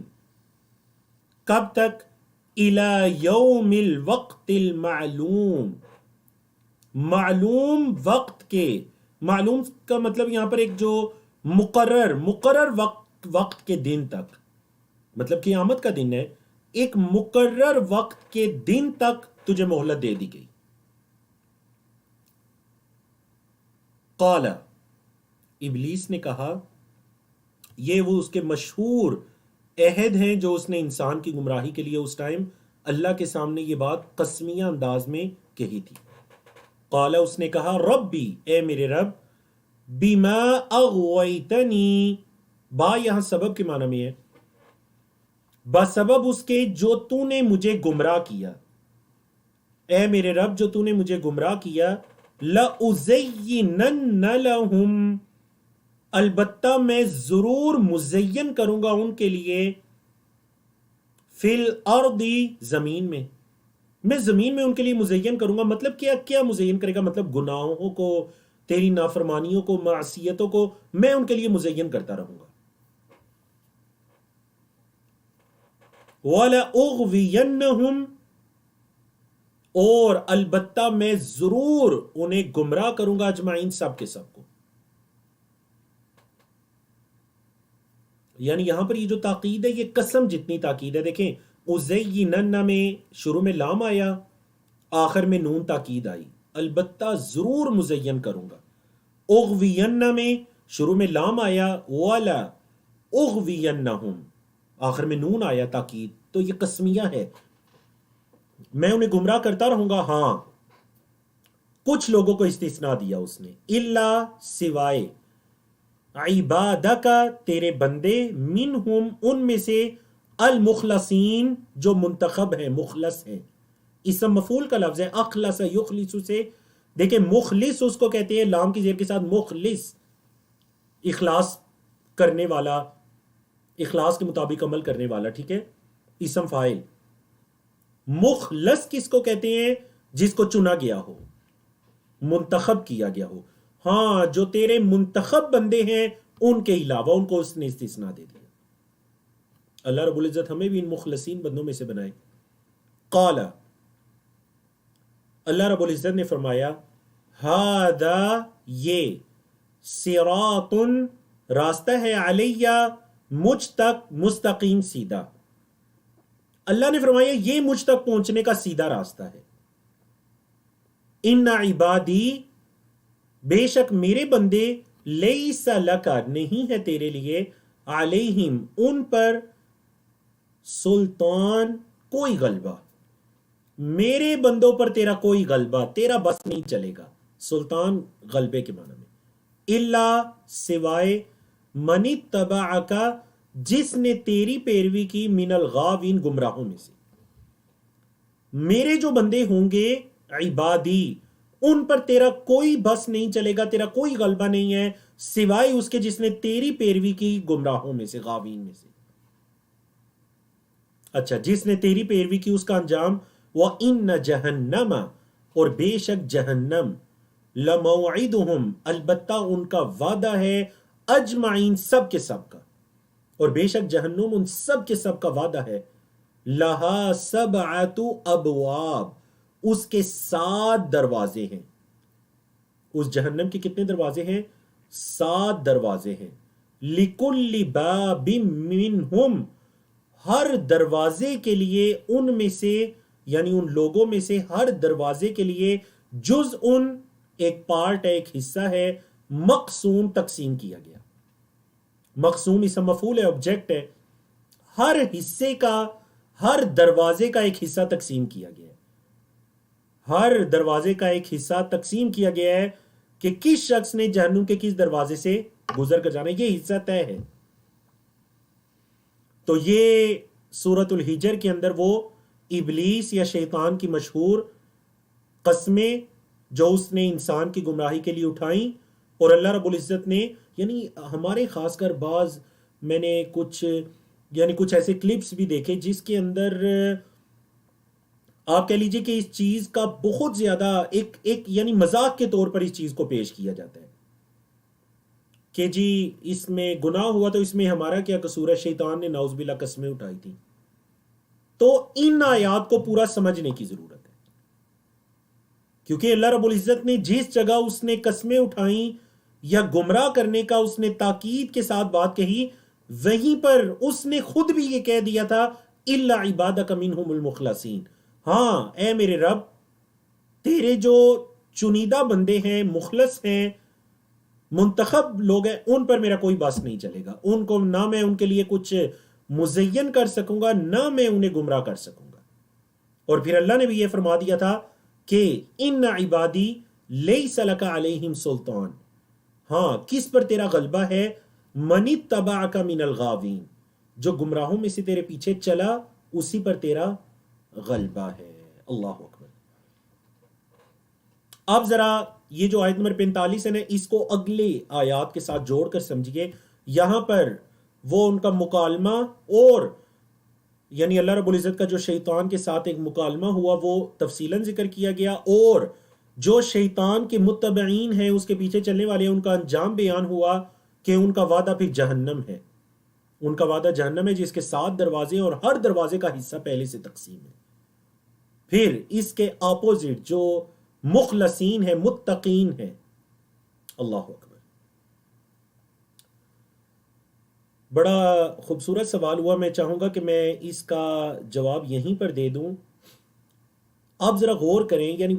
کب تک؟ الی یوم الوقت المعلوم، معلوم وقت کے. معلوم کا مطلب یہاں پر ایک جو مقرر وقت کے دن تک، مطلب قیامت کا دن ہے، ایک مقرر وقت کے دن تک تجھے مہلت دے دی گئی. قال، ابلیس نے کہا، یہ وہ اس کے مشہور عہد ہیں جو اس نے انسان کی گمراہی کے لیے اس ٹائم اللہ کے سامنے یہ بات قسمیہ انداز میں کہی تھی. قال، اس نے کہا، ربی، اے میرے رب، بما اغویتنی، با یہاں سبب کے معنی میں ہے، بسبب اس کے جو تو نے مجھے گمراہ کیا. اے میرے رب، جو تو نے مجھے گمراہ کیا، لَأُزَيِّنَنَّ لَهُمْ، البتہ میں ضرور مزین کروں گا ان کے لیے، فی الارض، زمین میں. میں زمین میں ان کے لیے مزین کروں گا. مطلب کیا مزین کرے گا؟ مطلب گناہوں کو، تیری نافرمانیوں کو، معصیتوں کو میں ان کے لیے مزین کرتا رہوں گا. وَلَأُغْوِيَنَّهُمْ، اور البتہ میں ضرور انہیں گمراہ کروں گا، اجمعین، سب کے سب کو. یعنی یہاں پر یہ جو تاکید ہے، یہ قسم جتنی تاکید ہے. دیکھیں، اُزَيِّنَنَّ میں شروع میں لام آیا، آخر میں نون تاکید آئی. البتہ ضرور مزین کروں گا. اغوینہ میں شروع میں لام آیا، وَلَا اغوینہم، آخر میں نون آیا تاکید. تو یہ قسمیہ ہے، میں انہیں گمراہ کرتا رہوں گا. ہاں، کچھ لوگوں کو استثناء دیا اس نے، الا، سوائے، عبادک، تیرے بندے، منہم، ان میں سے، المخلصین، جو منتخب ہیں، مخلص ہیں. اسم مفعول کا لفظ ہے، اخلص یخلص سے. دیکھیں، مخلص اس کو کہتے ہیں لام کی زیر کے ساتھ، مخلص، اخلاص کرنے والا، اخلاص کے مطابق عمل کرنے والا. ٹھیک ہے، اسم فاعل. مخلص کس کو کہتے ہیں؟ جس کو چنا گیا ہو، منتخب کیا گیا ہو. ہاں، جو تیرے منتخب بندے ہیں ان کے علاوہ، ان کو اس نے استثناء دے دیا. اللہ رب العزت ہمیں بھی ان مخلصین بندوں میں سے بنائے. قال، اللہ رب العزت نے فرمایا، ھذا، یہ، صراط، راستہ ہے، علیہ، مجھ تک، مستقیم، سیدھا. اللہ نے فرمایا یہ مجھ تک پہنچنے کا سیدھا راستہ ہے. ان عبادی، بے شک میرے بندے، لیس لک، نہیں ہے تیرے لیے، علیہم، ان پر، سلطان، کوئی غلبہ. میرے بندوں پر تیرا کوئی غلبہ، تیرا بس نہیں چلے گا. سلطان غلبے کے معنی میں. الا، سوائے، من اتبعک، جس نے تیری پیروی کی، من الغاوین، گمراہوں میں سے. میرے جو بندے ہوں گے، عبادی، ان پر تیرا کوئی بس نہیں چلے گا، تیرا کوئی غلبہ نہیں ہے، سوائے اس کے جس نے تیری پیروی کی، گمراہوں میں سے، غاوین میں سے. اچھا، جس نے تیری پیروی کی اس کا انجام، وَإِنَّ جَهَنَّمَ، اور بے شک جہنم، لَمَوْعِدُهُمْ، البتہ ان کا وعدہ ہے، اجمعین، سب کے سب کا. اور بے شک جہنم ان سب کے سب کا وعدہ ہے، لہا سبعۃ ابواب، اس کے 7 دروازے ہیں۔ اس جہنم کے کتنے دروازے ہیں؟ 7 دروازے ہیں۔ لِكُلِّ بَابٍ مِّنْهُمْ، ہر دروازے کے لیے ان میں سے، یعنی ان لوگوں میں سے ہر دروازے کے لیے جزء، ایک پارٹ ہے، ایک حصہ ہے، مقسوم، تقسیم کیا گیا۔ مقسوم اسم مفعول ہے، آبجیکٹ ہے۔ ہر حصے کا، ہر دروازے کا ایک حصہ تقسیم کیا گیا ہے۔ ہر دروازے کا ایک حصہ تقسیم کیا گیا ہے کہ کس شخص نے جہنم کے کس دروازے سے گزر کر جانا ہے، یہ حصہ طے ہے۔ تو یہ سورۃ الحجر کے اندر وہ ابلیس یا شیطان کی مشہور قسمیں جو اس نے انسان کی گمراہی کے لیے اٹھائیں، اور اللہ رب العزت نے، یعنی ہمارے خاص کر بعض، میں نے کچھ ایسے کلپس بھی دیکھے جس کے اندر آپ کہہ لیجئے کہ اس چیز کا بہت زیادہ ایک یعنی مذاق کے طور پر اس چیز کو پیش کیا جاتا ہے کہ جی اس میں گناہ ہوا تو اس میں ہمارا کیا قصور ہے، شیطان نے نعوذ باللہ قسمیں اٹھائی تھی۔ تو ان آیات کو پورا سمجھنے کی ضرورت ہے، کیونکہ اللہ رب العزت نے جس جگہ اس نے قسمیں اٹھائیں یا گمراہ کرنے کا اس نے تاکید کے ساتھ بات کہی، وہیں پر اس نے خود بھی یہ کہہ دیا تھا الا عبادک منہم المخلصین، ہاں اے میرے رب، تیرے جو چنیدہ بندے ہیں، مخلص ہیں، منتخب لوگ ہیں، ان پر میرا کوئی بس نہیں چلے گا، ان کو نہ میں ان کے لیے کچھ مزین کر سکوں گا، نہ میں انہیں گمراہ کر سکوں گا۔ اور پھر اللہ نے بھی یہ فرما دیا تھا کہ ان عبادی لیس لک علیہم سلطان، ہاں کس پر تیرا غلبہ ہے، من اتبعک من الغاوین، جو گمراہوں میں سے تیرے پیچھے چلا اسی پر تیرا غلبہ ہے۔ اللہ اکبر۔ اب ذرا یہ جو آیت نمبر 45 ہے نا، اس کو اگلے آیات کے ساتھ جوڑ کر سمجھیے۔ یہاں پر وہ ان کا مکالمہ، اور یعنی اللہ رب العزت کا جو شیطان کے ساتھ ایک مکالمہ ہوا وہ تفصیلاً ذکر کیا گیا، اور جو شیطان کے متبعین ہیں، اس کے پیچھے چلنے والے ہیں، ان کا انجام بیان ہوا کہ ان کا وعدہ پھر جہنم ہے۔ ان کا وعدہ جہنم ہے جس کے 7 دروازے، اور ہر دروازے کا حصہ پہلے سے تقسیم ہے۔ پھر اس کے اپوزٹ جو مخلصین ہے، متقین ہے۔ اللہ اکبر۔ بڑا خوبصورت سوال ہوا، میں چاہوں گا کہ میں اس کا جواب یہیں پر دے دوں۔ آپ ذرا غور کریں، یعنی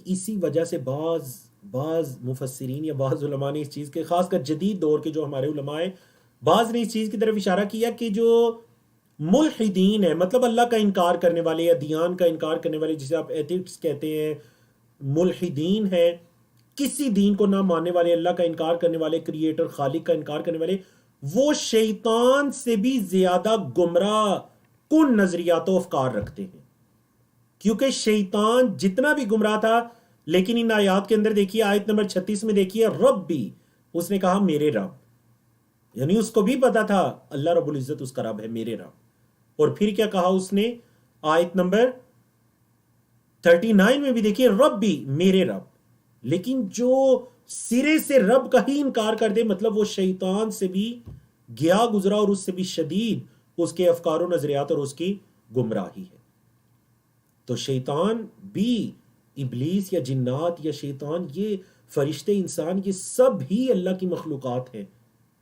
اسی وجہ سے بعض مفسرین یا بعض علماء نے اس چیز کے، خاص کر جدید دور کے جو ہمارے علماء ہیں، بعض نے اس چیز کی طرف اشارہ کیا کہ جو ملحدین ہیں، مطلب اللہ کا انکار کرنے والے یا دیان کا انکار کرنے والے، جسے آپ ایتھسٹ کہتے ہیں، ملحدین ہیں، کسی دین کو نہ ماننے والے، اللہ کا انکار کرنے والے، کریٹر خالق کا انکار کرنے والے، وہ شیطان سے بھی زیادہ گمراہ کن نظریات و افکار رکھتے ہیں، کیونکہ شیطان جتنا بھی گمراہ تھا، لیکن ان آیات کے اندر دیکھیے، آیت نمبر 36 میں دیکھیے، رب بھی، اس نے کہا میرے رب، یعنی اس کو بھی پتا تھا اللہ رب العزت اس کا رب ہے، میرے رب۔ اور پھر کیا کہا اس نے آیت نمبر 39 میں بھی دیکھیے، رب بھی، میرے رب۔ لیکن جو سرے سے رب کا ہی انکار کر دے، مطلب وہ شیطان سے بھی گیا گزرا، اور اس سے بھی شدید اس کے افکار و نظریات اور اس کی گمراہی ہے۔ تو شیطان بھی، ابلیس یا جنات یا شیطان، یہ فرشتے، انسان، یہ سب ہی اللہ کی مخلوقات ہیں،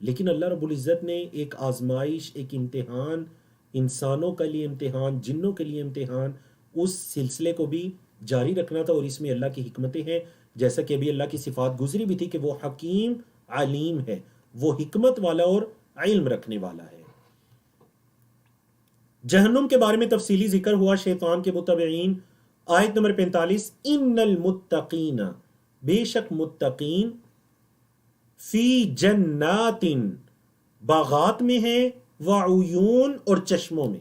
لیکن اللہ رب العزت نے ایک آزمائش، ایک امتحان، انسانوں کے لیے امتحان، جنوں کے لیے امتحان، اس سلسلے کو بھی جاری رکھنا تھا، اور اس میں اللہ کی حکمتیں ہیں، جیسا کہ ابھی اللہ کی صفات گزری بھی تھی کہ وہ حکیم علیم ہے، وہ حکمت والا اور علم رکھنے والا ہے۔ جہنم کے بارے میں تفصیلی ذکر ہوا، شیطان کے متبعین، آیت نمبر 45، ان المتقین، بے شک متقین، فی جنات، باغات میں ہیں، وعیون، اور چشموں میں۔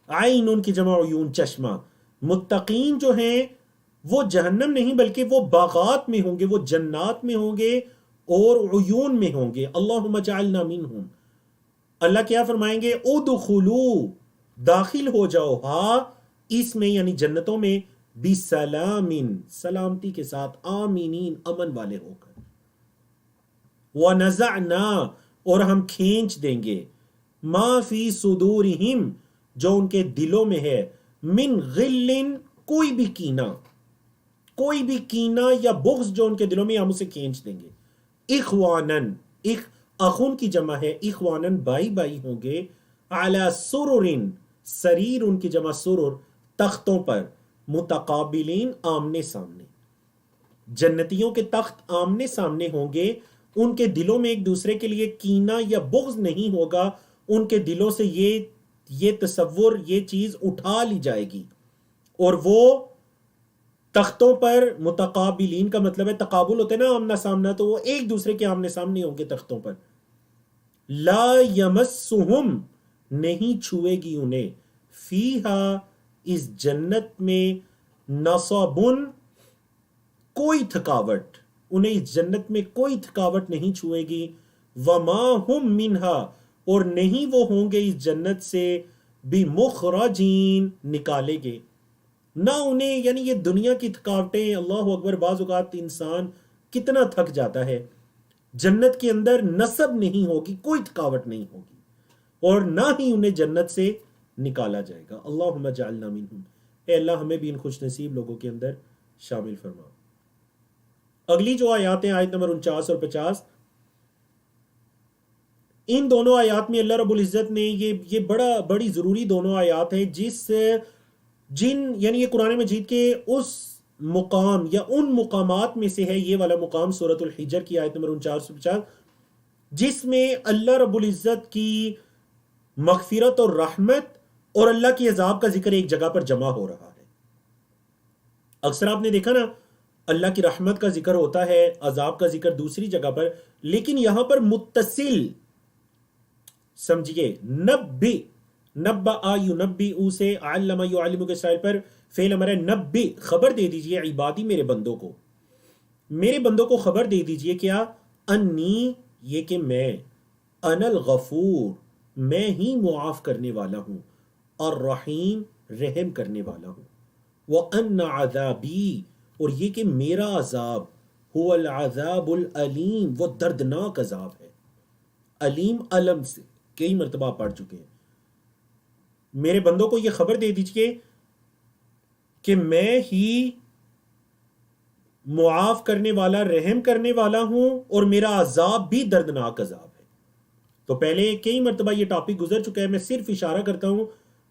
عین ان کی جمع عیون، چشمہ۔ متقین جو ہیں وہ جہنم نہیں بلکہ وہ باغات میں ہوں گے، وہ جنات میں ہوں گے اور عیون میں ہوں گے۔ اللہم اجعلنا منہم۔ اللہ کیا فرمائیں گے؟ ادخلوا، داخل ہو جاؤ، ہاں اس میں یعنی جنتوں میں، بسلام، سلامتی کے ساتھ، آمینین، امن والے ہو کر، وَنَزَعْنَا، اور ہم کھینچ دیں گے، ما فی صدورہم، جو ان کے دلوں میں ہے، من غل، کوئی بھی کینہ یا بغض جو ان کے دلوں میں، ہم اسے کھینچ دیں گے۔ اخوانن، اخون کی جمع ہے، اخوانن بھائی ہوں گے، علی سرر، سریر ان کی جمع سرر، تختوں پر، متقابلین آمنے سامنے، جنتیوں کے تخت آمنے سامنے ہوں گے، ان کے دلوں میں ایک دوسرے کے لیے کینہ یا بغض نہیں ہوگا، ان کے دلوں سے یہ تصور، یہ چیز اٹھا لی جائے گی، اور وہ تختوں پر، متقابلین کا مطلب ہے تقابل ہوتے نا آمنا سامنا، تو وہ ایک دوسرے کے آمنے سامنے ہوں گے تختوں پر۔ لا یمسہم، نہیں چھوئے گی انہیں، فیہا، اس جنت میں، نصبن، کوئی تھکاوٹ، انہیں اس جنت میں کوئی تھکاوٹ نہیں چھوئے گی، وما ہم منہا، اور نہیں وہ ہوں گے اس جنت سے، بمخرجین، نکالے گے، نہ انہیں، یعنی یہ دنیا کی تھکاوٹیں، اللہ اکبر، بعض اوقات انسان کتنا تھک جاتا ہے، جنت کے اندر نصب نہیں ہوگی، کوئی تھکاوٹ نہیں ہوگی، اور نہ ہی انہیں جنت سے نکالا جائے گا۔ اللہم اجعلنا منہم، اے اللہ ہمیں بھی ان خوش نصیب لوگوں کے اندر شامل فرما۔ اگلی جو آیات ہیں، آیت نمبر 49 اور 50، ان دونوں آیات میں اللہ رب العزت نے یہ بڑی ضروری دونوں آیات ہیں، یعنی یہ قرآن مجید کے اس مقام یا ان مقامات میں سے ہے، یہ والا مقام سورۃ الحجر کی آیت نمبر 49 50، جس میں اللہ رب العزت کی مغفرت اور رحمت اور اللہ کی عذاب کا ذکر ایک جگہ پر جمع ہو رہا ہے۔ اکثر آپ نے دیکھا نا، اللہ کی رحمت کا ذکر ہوتا ہے، عذاب کا ذکر دوسری جگہ پر، لیکن یہاں پر متصل، سمجھئے، نبّا ینبئ سے علم یعلم کے سائل پر فعل امر ہے، نبّ، خبر دے دیجئے، عبادی، میرے بندوں کو خبر دے دیجئے، کیا؟ انی، یہ کہ میں، انا الغفور، میں ہی معاف کرنے والا ہوں، الرحیم، رحم کرنے والا ہوں، وَأَنَّ عَذَابِي، اور یہ کہ میرا عذاب، هو العذاب العلیم، وہ دردناک عذاب ہے، علیم، علم سے کئی مرتبہ پڑھ چکے ہیں۔ میرے بندوں کو یہ خبر دے دیجئے کہ میں ہی معاف کرنے والا، رحم کرنے والا ہوں، اور میرا عذاب بھی دردناک عذاب ہے۔ تو پہلے کئی مرتبہ یہ ٹاپک گزر چکا ہے، میں صرف اشارہ کرتا ہوں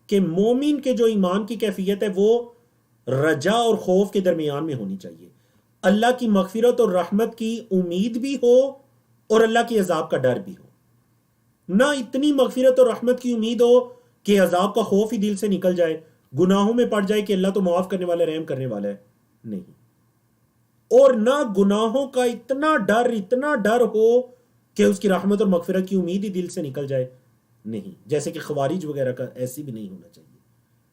کہ مومن کے جو ایمان کی کیفیت ہے وہ رجا اور خوف کے درمیان میں ہونی چاہیے، اللہ کی مغفرت اور رحمت کی امید بھی ہو اور اللہ کی عذاب کا ڈر بھی ہو، نہ اتنی مغفرت اور رحمت کی امید ہو کہ عذاب کا خوف ہی دل سے نکل جائے، گناہوں میں پڑ جائے کہ اللہ تو معاف کرنے والا، رحم کرنے والا ہے، نہیں، اور نہ گناہوں کا اتنا ڈر ہو کہ اس کی رحمت اور مغفرت کی امید ہی دل سے نکل جائے، نہیں، جیسے کہ خوارج وغیرہ کا ایسی بھی نہیں ہونا چاہیے،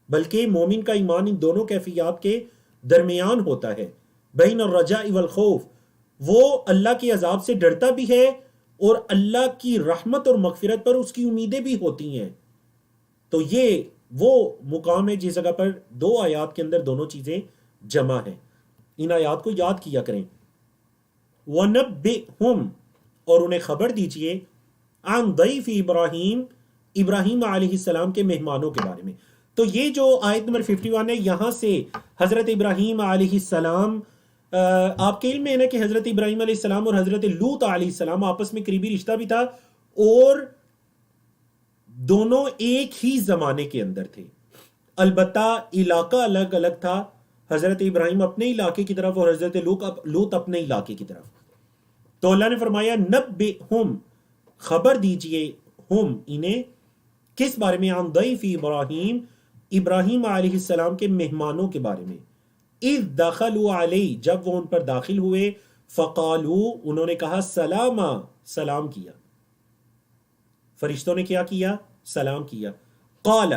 بلکہ مومن کا ایمان ان دونوں کیفیات کے درمیان ہوتا ہے، بین الرجاء والخوف، وہ اللہ کے عذاب سے ڈرتا بھی ہے اور اللہ کی رحمت اور مغفرت پر اس کی امیدیں بھی ہوتی ہیں۔ تو یہ وہ مقام ہے جس جگہ پر دو آیات کے اندر دونوں چیزیں جمع ہیں، ان آیات کو یاد کیا کریں۔ وَنَبِّئْهُمْ، اور انہیں خبر دیجئے، عن ضیف ابراہیم، ابراہیم علیہ السلام کے مہمانوں کے بارے میں۔ تو یہ جو آیت نمبر 51 ہے، یہاں سے حضرت ابراہیم علیہ السلام، آپ کے علم میں ہے نا کہ حضرت ابراہیم علیہ السلام اور حضرت لوط علیہ السلام آپس میں قریبی رشتہ بھی تھا، اور دونوں ایک ہی زمانے کے اندر تھے، البتہ علاقہ الگ الگ تھا، حضرت ابراہیم اپنے علاقے کی طرف اور حضرت لوط اپنے علاقے کی طرف۔ تو اللہ نے فرمایا نبئہم، خبر دیجئے، ہم، انہیں، کس بارے میں؟ عن ضیف ابراہیم، ابراہیم علیہ السلام کے مہمانوں کے بارے میں، اذ دخلوا علیہ، جب وہ ان پر داخل ہوئے، فقالوا، انہوں نے کہا، سلاما، سلام کیا، فرشتوں نے کیا کیا؟ سلام کیا۔ قال،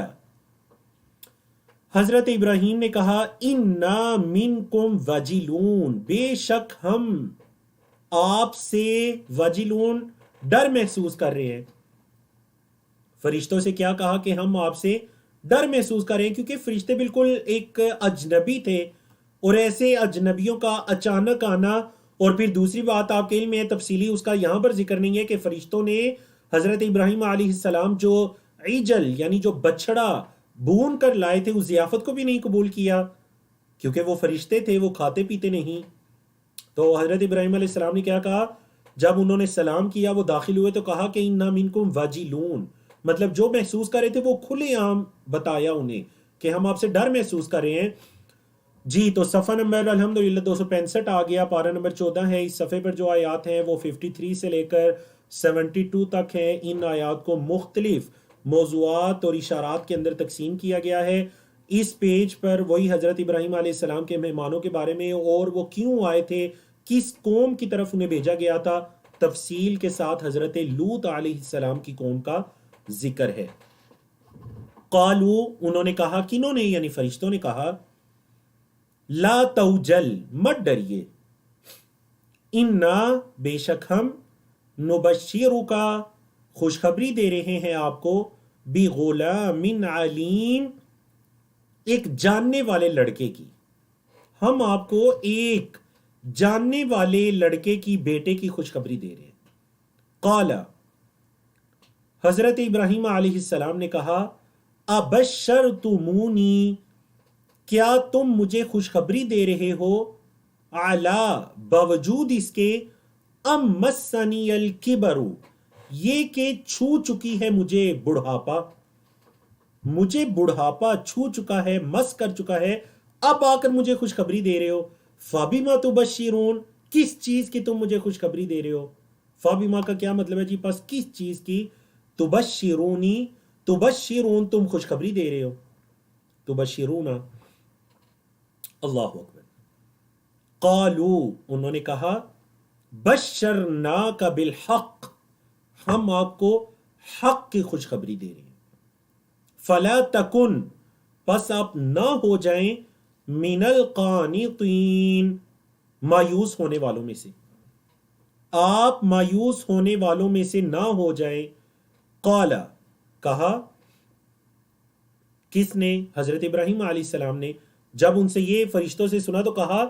حضرت ابراہیم نے کہا، انا منکم وجلون، بے شک ہم آپ سے وجلون، ڈر محسوس کر رہے ہیں۔ فرشتوں سے کیا کہا؟ کہ ہم آپ سے ڈر محسوس کر رہے ہیں، کیونکہ فرشتے بالکل ایک اجنبی تھے، اور ایسے اجنبیوں کا اچانک آنا، اور پھر دوسری بات آپ کے علم میں تفصیلی اس کا یہاں پر ذکر نہیں ہے کہ فرشتوں نے حضرت ابراہیم علیہ السلام جو عجل، یعنی جو بچڑا بھون کر لائے تھے، اس ضیافت کو بھی نہیں قبول کیا کیونکہ وہ فرشتے تھے، وہ کھاتے پیتے نہیں. تو حضرت ابراہیم علیہ السلام نے کیا کہا؟ جب انہوں نے سلام کیا، وہ داخل ہوئے تو کہا کہ انا منکم واجلون، مطلب جو محسوس کر رہے تھے وہ کھلے عام بتایا انہیں کہ ہم آپ سے ڈر محسوس کر رہے ہیں. جی تو صفحہ نمبر الحمدللہ 265 آ گیا، پارہ نمبر 14 ہے. اس صفحے پر جو آیات ہیں وہ 53 سے لے کر 72 تک ہیں. ان آیات کو مختلف موضوعات اور اشارات کے اندر تقسیم کیا گیا ہے. اس پیج پر وہی حضرت ابراہیم علیہ السلام کے مہمانوں کے بارے میں اور وہ کیوں آئے تھے، کس قوم کی طرف انہیں بھیجا گیا تھا، تفصیل کے ساتھ حضرت لوط علیہ السلام کی قوم کا ذکر ہے. قالو، انہوں نے کہا، کنہوں نے؟ یعنی فرشتوں نے کہا، لا توجل، مت ڈریے، انا، بے شک ہم، نبشرک، خوشخبری دے رہے ہیں آپ کو، بغلام علیم، ایک جاننے والے لڑکے کی. ہم آپ کو ایک جاننے والے لڑکے کی، بیٹے کی خوشخبری دے رہے ہیں. قال، حضرت ابراہیم علیہ السلام نے کہا، ابشرتمونی، کیا تم مجھے خوشخبری دے رہے ہو، علی، باوجود اس کے، ام مسنی الکبر، یہ کہ چھو چکی ہے مجھے بڑھاپا، مجھے بڑھاپا چھو چکا ہے، مس کر چکا ہے، اب آ کر مجھے خوشخبری دے رہے ہو. فَبِمَا تُبَشِّرُونَ، کس چیز کی تم مجھے خوشخبری دے رہے ہو؟ فَبِمَا کا کیا مطلب ہے جی؟ پس کس چیز کی؟ تُبَشِّرُونی، تُبَشِّرُون، تم خوشخبری دے رہے ہو. تُبَشِّرُونَ، اللہ اکبر. قالو، انہوں نے کہا، بشرناک بالحق، ہم آپ کو حق کی خوشخبری دے رہے ہیں. فلا تکن، پس آپ نہ ہو جائیں، من القانطین، مایوس ہونے والوں میں سے، آپ مایوس ہونے والوں میں سے نہ ہو جائیں. قال، کہا، کس نے؟ حضرت ابراہیم علیہ السلام نے. جب ان سے یہ فرشتوں سے سنا تو کہا،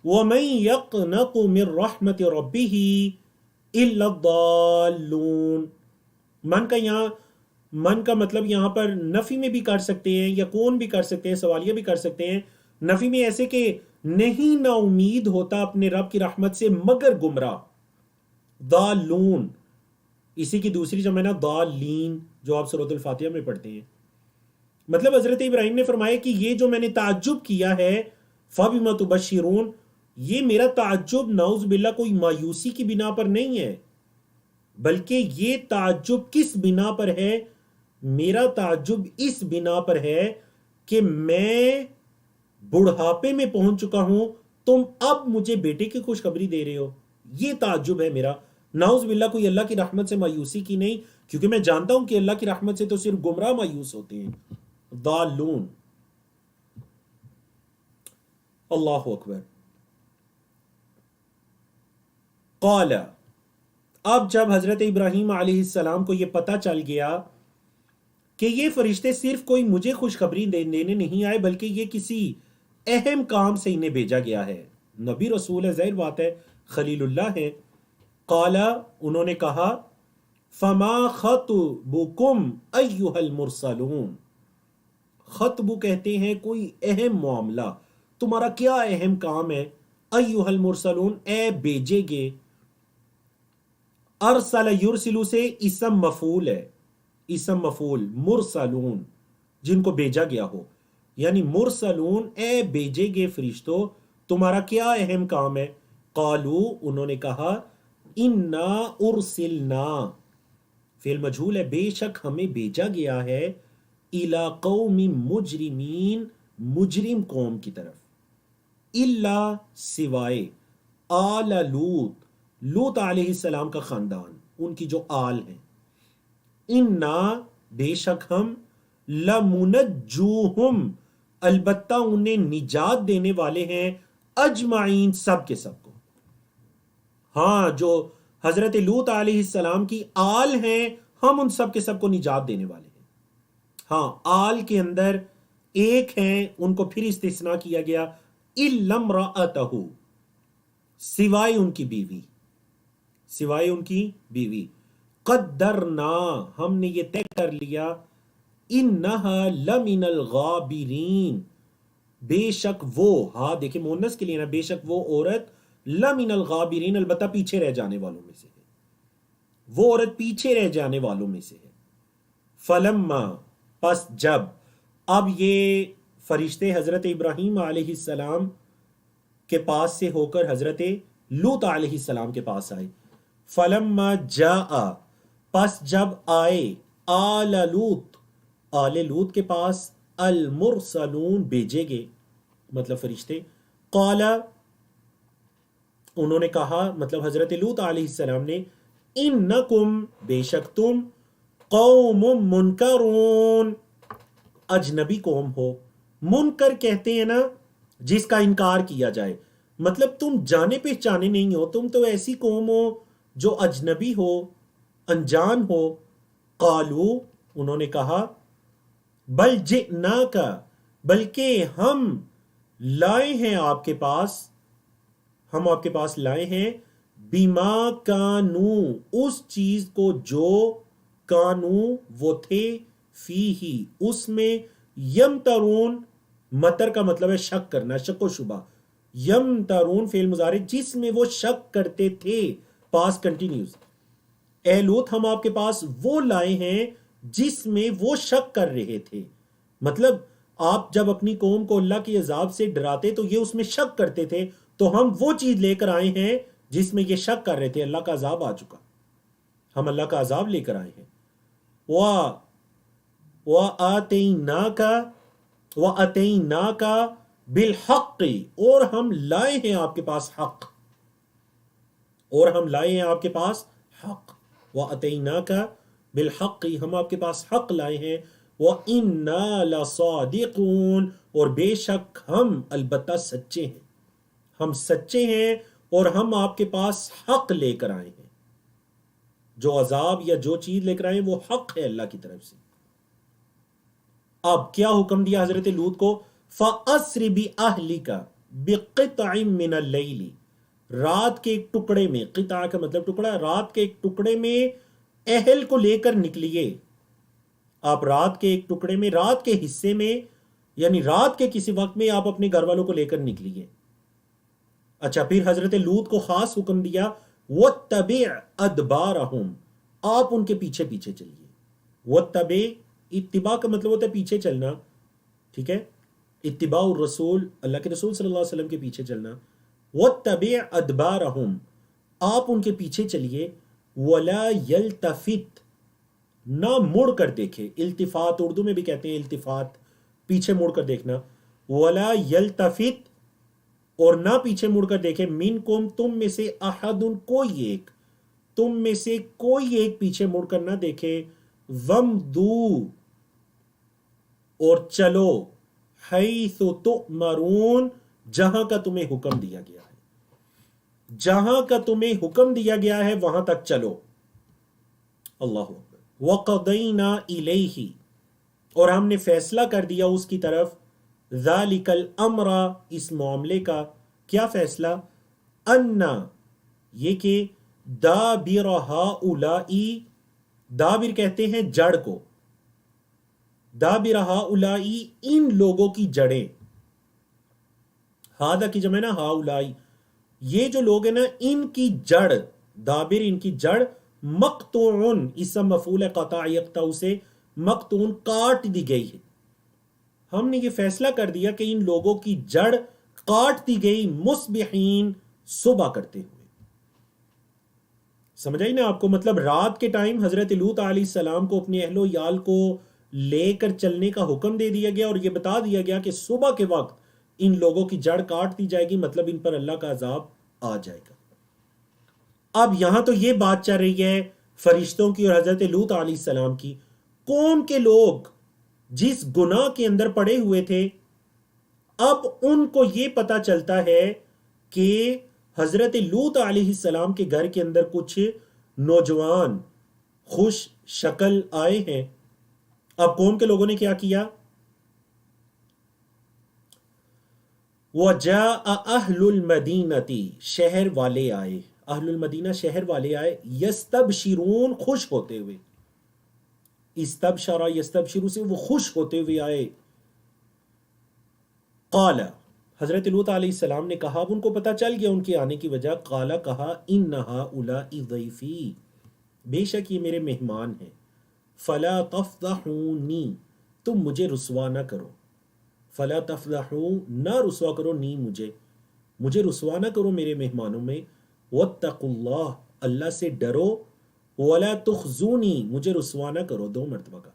وَمَن يَقْنَطُ مِن رَحْمَةِ رَبِّهِ إِلَّا الضَّالُّونَ. من کا مطلب یہاں پر نفی میں بھی کر سکتے ہیں، یا کون بھی کر سکتے ہیں، سوالیہ بھی کر سکتے ہیں. نفی میں ایسے کہ نہیں نا امید ہوتا اپنے رب کی رحمت سے مگر گمراہ. ضالون، اسی کی دوسری جمع نا ضالین، جو آپ سورۃ الفاتحہ میں پڑھتے ہیں. مطلب حضرت ابراہیم نے فرمایا کہ یہ جو میں نے تعجب کیا ہے، فَبِمَا تُبَشِّرُونَ، یہ میرا تعجب نعوذ باللہ کوئی مایوسی کی بنا پر نہیں ہے، بلکہ یہ تعجب کس بنا پر ہے؟ میرا تعجب اس بنا پر ہے کہ میں بڑھاپے میں پہنچ چکا ہوں، تم اب مجھے بیٹے کی خوشخبری دے رہے ہو. یہ تعجب ہے میرا. نعوذ باللہ کوئی اللہ کی رحمت سے مایوسی کی نہیں، کیونکہ میں جانتا ہوں کہ اللہ کی رحمت سے تو صرف گمراہ مایوس ہوتے ہیں. ضالون، اللہ اکبر. قال، اب جب حضرت ابراہیم علیہ السلام کو یہ پتہ چل گیا کہ یہ فرشتے صرف کوئی مجھے خوشخبری دینے نہیں آئے، بلکہ یہ کسی اہم کام سے انہیں بھیجا گیا ہے، نبی رسول ہے، ظاہر بات ہے، خلیل اللہ ہے. قال، انہوں نے کہا، فما خطبکم ایھا المرسلون. خطبو کہتے ہیں کوئی اہم معاملہ، تمہارا کیا اہم کام ہے؟ ایھا المرسلون، اے بھیجے گے. ارسل یرسلو سے اسم مفعول ہے، اسم مفعول، مرسلون، جن کو بھیجا گیا ہو. یعنی مرسلون، اے بھیجے گے فرشتوں، تمہارا کیا اہم کام ہے؟ قالو، انہوں نے کہا، انا ارسلنا، فعل مجہول ہے، بے شک ہمیں بھیجا گیا ہے، الی قوم مجرمین، مجرم قوم کی طرف. الا، سوائے، آل لوط، لوط علیہ السلام کا خاندان، ان کی جو آل ہیں. انا، بے شک ہم، لمنجوہم، البتہ انہیں نجات دینے والے ہیں، اجمعین، سب کے سب کو. ہاں، جو حضرت لوط علیہ السلام کی آل ہیں، ہم ان سب کے سب کو نجات دینے والے ہیں. ہاں، آل کے اندر ایک ہیں، ان کو پھر استثناء کیا گیا، الا امرأتہ، سوائے ان کی بیوی، سوائے ان کی بیوی. قدرنا، ہم نے یہ طے کر لیا، انہا لمن الغابرین، بے شک وہ، ہاں دیکھیں مونس کے لیے نا، بے شک وہ عورت لمن الغابرین، البتہ پیچھے رہ جانے والوں میں سے ہے، وہ عورت پیچھے رہ جانے والوں میں سے ہے۔ فلما، پس جب، اب یہ فرشتے حضرت ابراہیم علیہ السلام کے پاس سے ہو کر حضرت لوط علیہ السلام کے پاس آئے۔ فلما جاء، پس جب آئے، آل لوط، آل لوط کے پاس، المرسلون، بھیجے گئے مطلب فرشتے، قال، انہوں نے کہا مطلب حضرت لوط علیہ السلام نے، انکم، بے شک تم، قوم منکرون، اجنبی قوم ہو۔ منکر کہتے ہیں نا جس کا انکار کیا جائے، مطلب تم جانے پہچانے نہیں ہو، تم تو ایسی قوم ہو جو اجنبی ہو، انجان ہو۔ قالو، انہوں نے کہا، بل جئناک، بلکہ ہم لائے ہیں آپ کے پاس، ہم آپ کے پاس لائے ہیں، بما کانو، اس چیز کو جو، کانو وہ تھے، فی ہی اس میں، یمترون، متر کا مطلب ہے شک کرنا، شک و شبہ، یمترون فعل مضارع جس میں وہ شک کرتے تھے، پاس کنٹینیوز۔ اے لوط ہم آپ کے پاس وہ لائے ہیں جس میں وہ شک کر رہے تھے، مطلب آپ جب اپنی قوم کو اللہ کے عذاب سے ڈراتے تو یہ اس میں شک کرتے تھے، تو ہم وہ چیز لے کر آئے ہیں جس میں یہ شک کر رہے تھے اللہ کا عذاب آ چکا، ہم اللہ کا عذاب لے کر آئے ہیں۔ وَأَتَيْنَاكَ بِالْحَقِّ، اور ہم لائے ہیں آپ کے پاس حق، اور ہم لائے ہیں آپ کے پاس حق۔ وَأَتَيْنَاكَ بِالْحَقِّ، ہم آپ کے پاس حق لائے ہیں۔ وَإِنَّا لَصَادِقُونَ، اور بے شک ہم البتہ سچے ہیں، ہم سچے ہیں، اور ہم آپ کے پاس حق لے کر آئے ہیں، جو عذاب یا جو چیز لے کر آئے ہیں وہ حق ہے اللہ کی طرف سے۔ اب کیا حکم دیا حضرت لوط کو؟ فَأَسْرِ بِأَهْلِكَ بِقِطْعٍ مِّنَ اللَّيْلِ، رات کے ایک ٹکڑے میں، قطع کا مطلب ٹکڑا، رات کے ایک ٹکڑے میں اہل کو لے کر نکلیے۔ آپ رات کے ایک ٹکڑے میں، رات کے حصے میں، یعنی رات کے کسی وقت میں آپ اپنے گھر والوں کو لے کر نکلیے۔ اچھا، پھر حضرت لوط کو خاص حکم دیا، وَاتَّبِعْ أَدْبَارَهُمْ، آپ ان کے پیچھے پیچھے چلیے۔ وَاتَّبِعْ، اتباع کا مطلب ہوتا ہے پیچھے چلنا، ٹھیک ہے، اتباع الرسول، اللہ کے رسول صلی اللہ علیہ وسلم کے پیچھے چلنا۔ وَاتَّبِعْ أَدْبَارَهُمْ، آپ ان کے پیچھے چلیے۔ وَلَا يَلْتَفِتْ، نہ مڑ کر دیکھے، التفات اردو میں بھی کہتے ہیں التفات، پیچھے مڑ کر دیکھنا۔ وَلَا يَلْتَفِتْ، اور نہ پیچھے مڑ کر دیکھے، منکم، تم میں سے، احد، کوئی ایک، تم میں سے کوئی ایک پیچھے مڑ کر نہ دیکھے۔ وَمْدُو، اور چلو، حیث تؤمرون، جہاں کا تمہیں حکم دیا گیا ہے، جہاں کا تمہیں حکم دیا گیا ہے وہاں تک چلو۔ اللہ اکبر۔ وَقَضَيْنَا إِلَيْهِ، اور ہم نے فیصلہ کر دیا اس کی طرف، ذَلِكَ الْأَمْرَ، اس معاملے کا، کیا فیصلہ؟ اَنَّا، یہ کہ، دَابِرَ هَؤُلَاءِ، دابر کہتے ہیں جڑ کو، دابر ہؤلاء، ان لوگوں کی جڑیں، ہادہ کی جمع ہے نا ہؤلاء، یہ جو لوگ ہیں نا ان کی جڑ، دابر ان کی جڑ، مقطوعن، اسم مفعول قطع یقطع سے، مقطوعن کاٹ دی گئی ہے، ہم نے یہ فیصلہ کر دیا کہ ان لوگوں کی جڑ کاٹ دی گئی، مصبحین، صبح کرتے ہوئے۔ سمجھ آئی نا آپ کو؟ مطلب رات کے ٹائم حضرت لوط علیہ السلام کو اپنے اہل و عیال کو لے کر چلنے کا حکم دے دیا گیا، اور یہ بتا دیا گیا کہ صبح کے وقت ان لوگوں کی جڑ کاٹ دی جائے گی، مطلب ان پر اللہ کا عذاب آ جائے گا۔ اب یہاں تو یہ بات چل رہی ہے فرشتوں کی اور حضرت لوط علیہ السلام کی، قوم کے لوگ جس گناہ کے اندر پڑے ہوئے تھے، اب ان کو یہ پتا چلتا ہے کہ حضرت لوط علیہ السلام کے گھر کے اندر کچھ نوجوان خوش شکل آئے ہیں۔ اب قوم کے لوگوں نے کیا کیا؟ وَجَاءَ أَهْلُ الْمَدِينَةِ، شہر والے آئے، اہل المدینہ شہر والے آئے، یستبشرون، خوش ہوتے ہوئے، استبشرا یستبشرو سے وہ خوش ہوتے ہوئے آئے. قال حضرت لوط علیہ السلام نے کہا، اب ان کو پتہ چل گیا ان کے آنے کی وجہ. قال کہا، ان هؤلاء ضیفی، بے شک یہ میرے مہمان ہیں. فلا تفضحونی، تم مجھے رسوا نہ کرو. فلا تفضحون، نہ رسوا کرو نی مجھے رسوا نہ کرو میرے مہمانوں میں. واتقوا اللہ، اللہ سے ڈرو. ولا تخزونی، مجھے رسوا نہ کرو، 2 مرتبہ کا.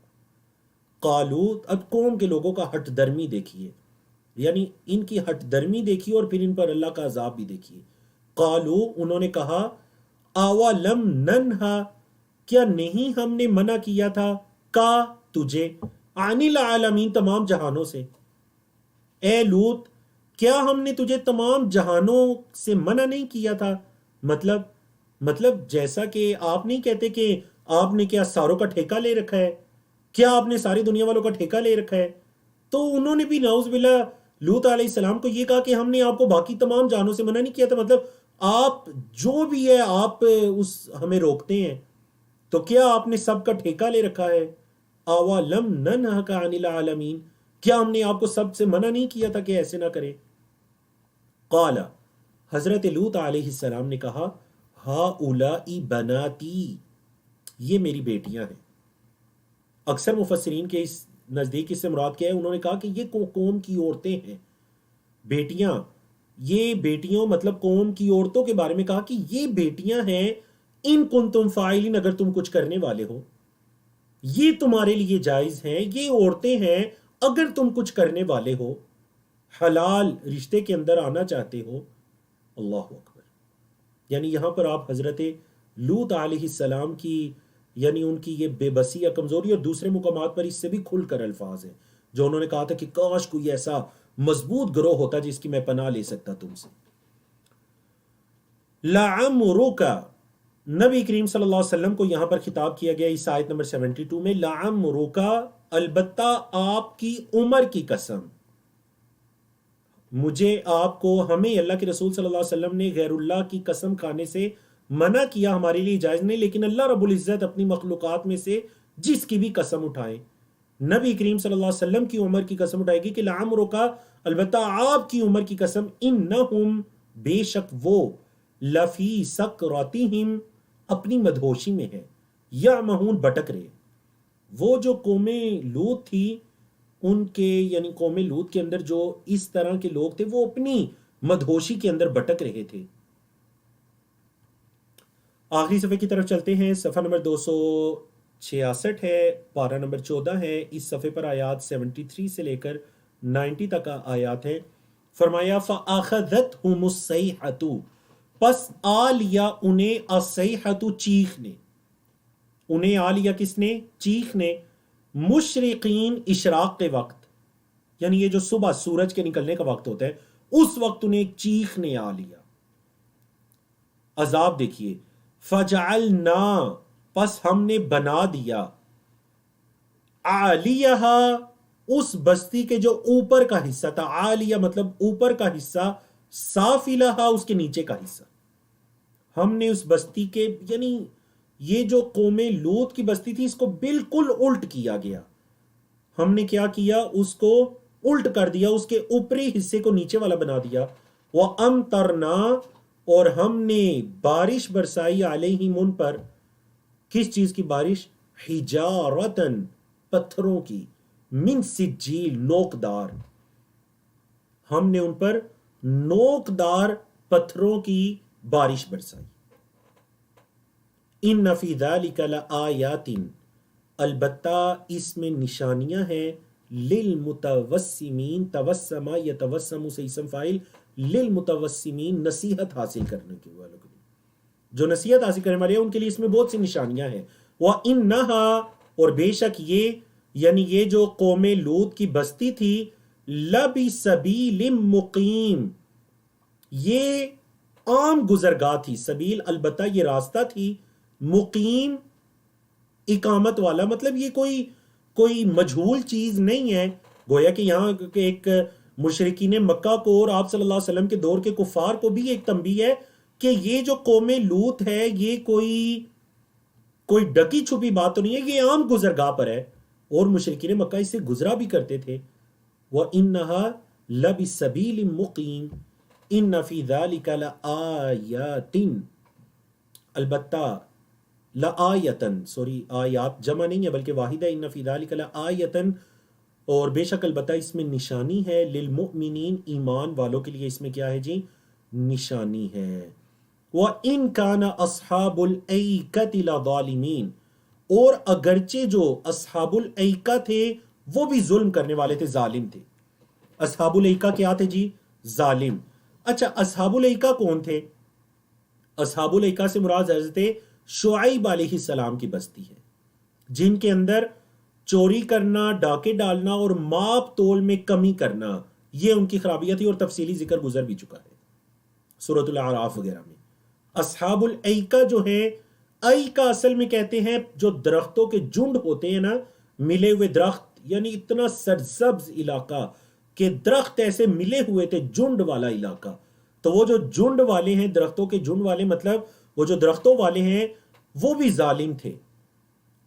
قالو، اب قوم کے لوگوں کا ہٹ درمی دیکھیے، یعنی ان کی ہٹ درمی دیکھیے اور پھر ان پر اللہ کا عذاب بھی دیکھیے. قالو، انہوں نے کہا، اولم ننہا، کیا نہیں ہم نے منع کیا تھا، کا تجھے، عن العالمین، تمام جہانوں سے. اے لوط، کیا ہم نے تجھے تمام جہانوں سے منع نہیں کیا تھا؟ مطلب جیسا کہ آپ نہیں کہتے کہ آپ نے کیا ساروں کا ٹھیکہ لے رکھا ہے، کیا آپ نے ساری دنیا والوں کا ٹھیکہ لے رکھا ہے؟ تو انہوں نے بھی نعوذ باللہ لوط علیہ السلام کو یہ کہا کہ ہم نے آپ کو باقی تمام جانوں سے منع نہیں کیا تھا، مطلب آپ جو بھی ہے آپ ہمیں روکتے ہیں، تو کیا آپ نے سب کا ٹھیکہ لے رکھا ہے؟ اولم ننہک عن العالمین، کیا ہم نے آپ کو سب سے منع نہیں کیا تھا کہ ایسے نہ کریں؟ قال، حضرت لوط علیہ السلام نے کہا، ہؤلاء بناتی، یہ میری بیٹیاں ہیں. اکثر مفسرین کے اس نزدیک اس سے مراد کیا ہے؟ انہوں نے کہا کہ یہ قوم کی عورتیں ہیں، بیٹیاں. یہ بیٹیوں مطلب قوم کی عورتوں کے بارے میں کہا کہ یہ بیٹیاں ہیں، ان کنتم فاعلین، اگر تم کچھ کرنے والے ہو، یہ تمہارے لیے جائز ہیں، یہ عورتیں ہیں اگر تم کچھ کرنے والے ہو، حلال رشتے کے اندر آنا چاہتے ہو. اللہ اکبر. یعنی یہاں پر آپ حضرت لوط علیہ السلام کی یعنی ان کی یہ بے بسی یا کمزوری، اور دوسرے مقامات پر اس سے بھی کھل کر الفاظ ہیں جو انہوں نے کہا تھا کہ کاش کوئی ایسا مضبوط گروہ ہوتا جس کی میں پناہ لے سکتا تم سے. لعمرک، نبی کریم صلی اللہ علیہ وسلم کو یہاں پر خطاب کیا گیا اس آیت نمبر 72 میں. لعمرک، البتہ آپ کی عمر کی قسم. مجھے، آپ کو، ہمیں اللہ کے رسول صلی اللہ علیہ وسلم نے غیر اللہ کی قسم کھانے سے منع کیا، ہمارے لیے جائز نہیں، لیکن اللہ رب العزت اپنی مخلوقات میں سے جس کی بھی قسم اٹھائے، نبی کریم صلی اللہ علیہ وسلم کی عمر کی قسم اٹھائے گی کہ لعمرک، البتہ آپ کی عمر کی قسم، انہم، بے شک وہ، لفی سکرتہم، اپنی مدہوشی میں ہے، یعمہون، بھٹک رہے. وہ جو قوم لوط تھی، ان کے یعنی قوم لوط کے اندر جو اس طرح کے لوگ تھے وہ اپنی مدہوشی کے اندر بھٹک رہے تھے. آخری صفحے کی طرف چلتے ہیں. صفحہ نمبر 266 ہے، پارہ نمبر 14 ہے. اس صفحے پر آیات 73 سے لے کر 90 تک آیات ہیں. فرمایا فَأَخَذَتْهُمُ الصَّيْحَةُ، پس آ لیا انہیں الصَّيْحَةُ، چیخ نے. انہیں آ لیا کس نے؟ چیخ نے. مشرقین، اشراق کے وقت، یعنی یہ جو صبح سورج کے نکلنے کا وقت ہوتا ہے، اس وقت انہیں ایک چیخ نے آ لیا. عذاب دیکھیے. فجعلنا، پس ہم نے بنا دیا، عالیہا، اس بستی کے جو اوپر کا حصہ تھا، عالیہ مطلب اوپر کا حصہ، سافلہا، اس کے نیچے کا حصہ. ہم نے اس بستی کے یعنی یہ جو قوم لوط کی بستی تھی اس کو بالکل الٹ کیا گیا. ہم نے کیا کیا؟ اس کو الٹ کر دیا، اس کے اوپری حصے کو نیچے والا بنا دیا. وَأَمْطَرْنَا، اور ہم نے بارش برسائی، علیہم، ان پر، کس چیز کی بارش؟ حجارتن، پتھروں کی، من سجیل، نوکدار. ہم نے ان پر نوکدار پتھروں کی بارش برسائی. ان فی ذلک لآیات، البتہ اس میں نشانیاں ہیں، للمتوسمین، توسما یتوسم سے اسم فاعل، للمتوسمین، نصیحت حاصل کرنے کے والوں کے لیے، جو نصیحت حاصل کرنے والے ہیں ان کے لیے اس میں بہت سی نشانیاں ہیں. وَإِنَّهَا، اور بے شک یہ یعنی یہ جو قوم لوط کی بستی تھی، لَبِسَبِیلٍ مُقیم، یہ عام گزرگاہ تھی. سبیل البتہ یہ راستہ تھی، مقیم اقامت والا، مطلب یہ کوئی مجہول چیز نہیں ہے. گویا کہ یہاں ایک مشرکین مکہ کو اور آپ صلی اللہ علیہ وسلم کے دور کے کفار کو بھی ایک تنبیہ ہے کہ یہ جو قوم لوط ہے یہ کوئی ڈکی چھپی بات تو نہیں ہے، یہ عام گزرگاہ پر ہے، اور مشرکین مکہ اس سے گزرا بھی کرتے تھے۔ وَإِنَّهَا لَبِسَبِيلٍ مُقِيمٍ إِنَّ فِي ذَلِكَ لَآيَاتٍ، البتہ لآیتن، سوری آیات جمع نہیں ہے بلکہ واحد ہے، ان فی ذلک لآیتن، اور بے شک البتہ اس میں نشانی ہے، للمؤمنین ایمان والوں کے لیے اس میں کیا ہے جی، نشانی ہے۔ وَإِن كَانَ أَصْحَابُ الْأَيْكَةِ لَظَالِمِينَ، اور اگرچہ جو اصحاب الایکہ تھے وہ بھی ظلم کرنے والے تھے، ظالم تھے۔ اصحاب الایکہ کیا تھے جی؟ ظالم۔ اچھا اصحاب الایکہ کون تھے؟ اصحاب الایکہ سے مراد حضرت شعیب علیہ السلام کی بستی ہے، جن کے اندر چوری کرنا، ڈاکے ڈالنا اور ماپ تول میں کمی کرنا، یہ ان کی خرابیت تھی، اور تفصیلی ذکر گزر بھی چکا ہے سورۃ الاعراف وغیرہ میں۔ اصحاب الایکہ جو ہیں، ایکہ اصل میں کہتے ہیں جو درختوں کے جھنڈ ہوتے ہیں نا، ملے ہوئے درخت، یعنی اتنا سرسبز علاقہ کہ درخت ایسے ملے ہوئے تھے، جھنڈ والا علاقہ۔ تو وہ جو جھنڈ والے ہیں، درختوں کے جھنڈ والے، مطلب وہ جو درختوں والے ہیں وہ بھی ظالم تھے۔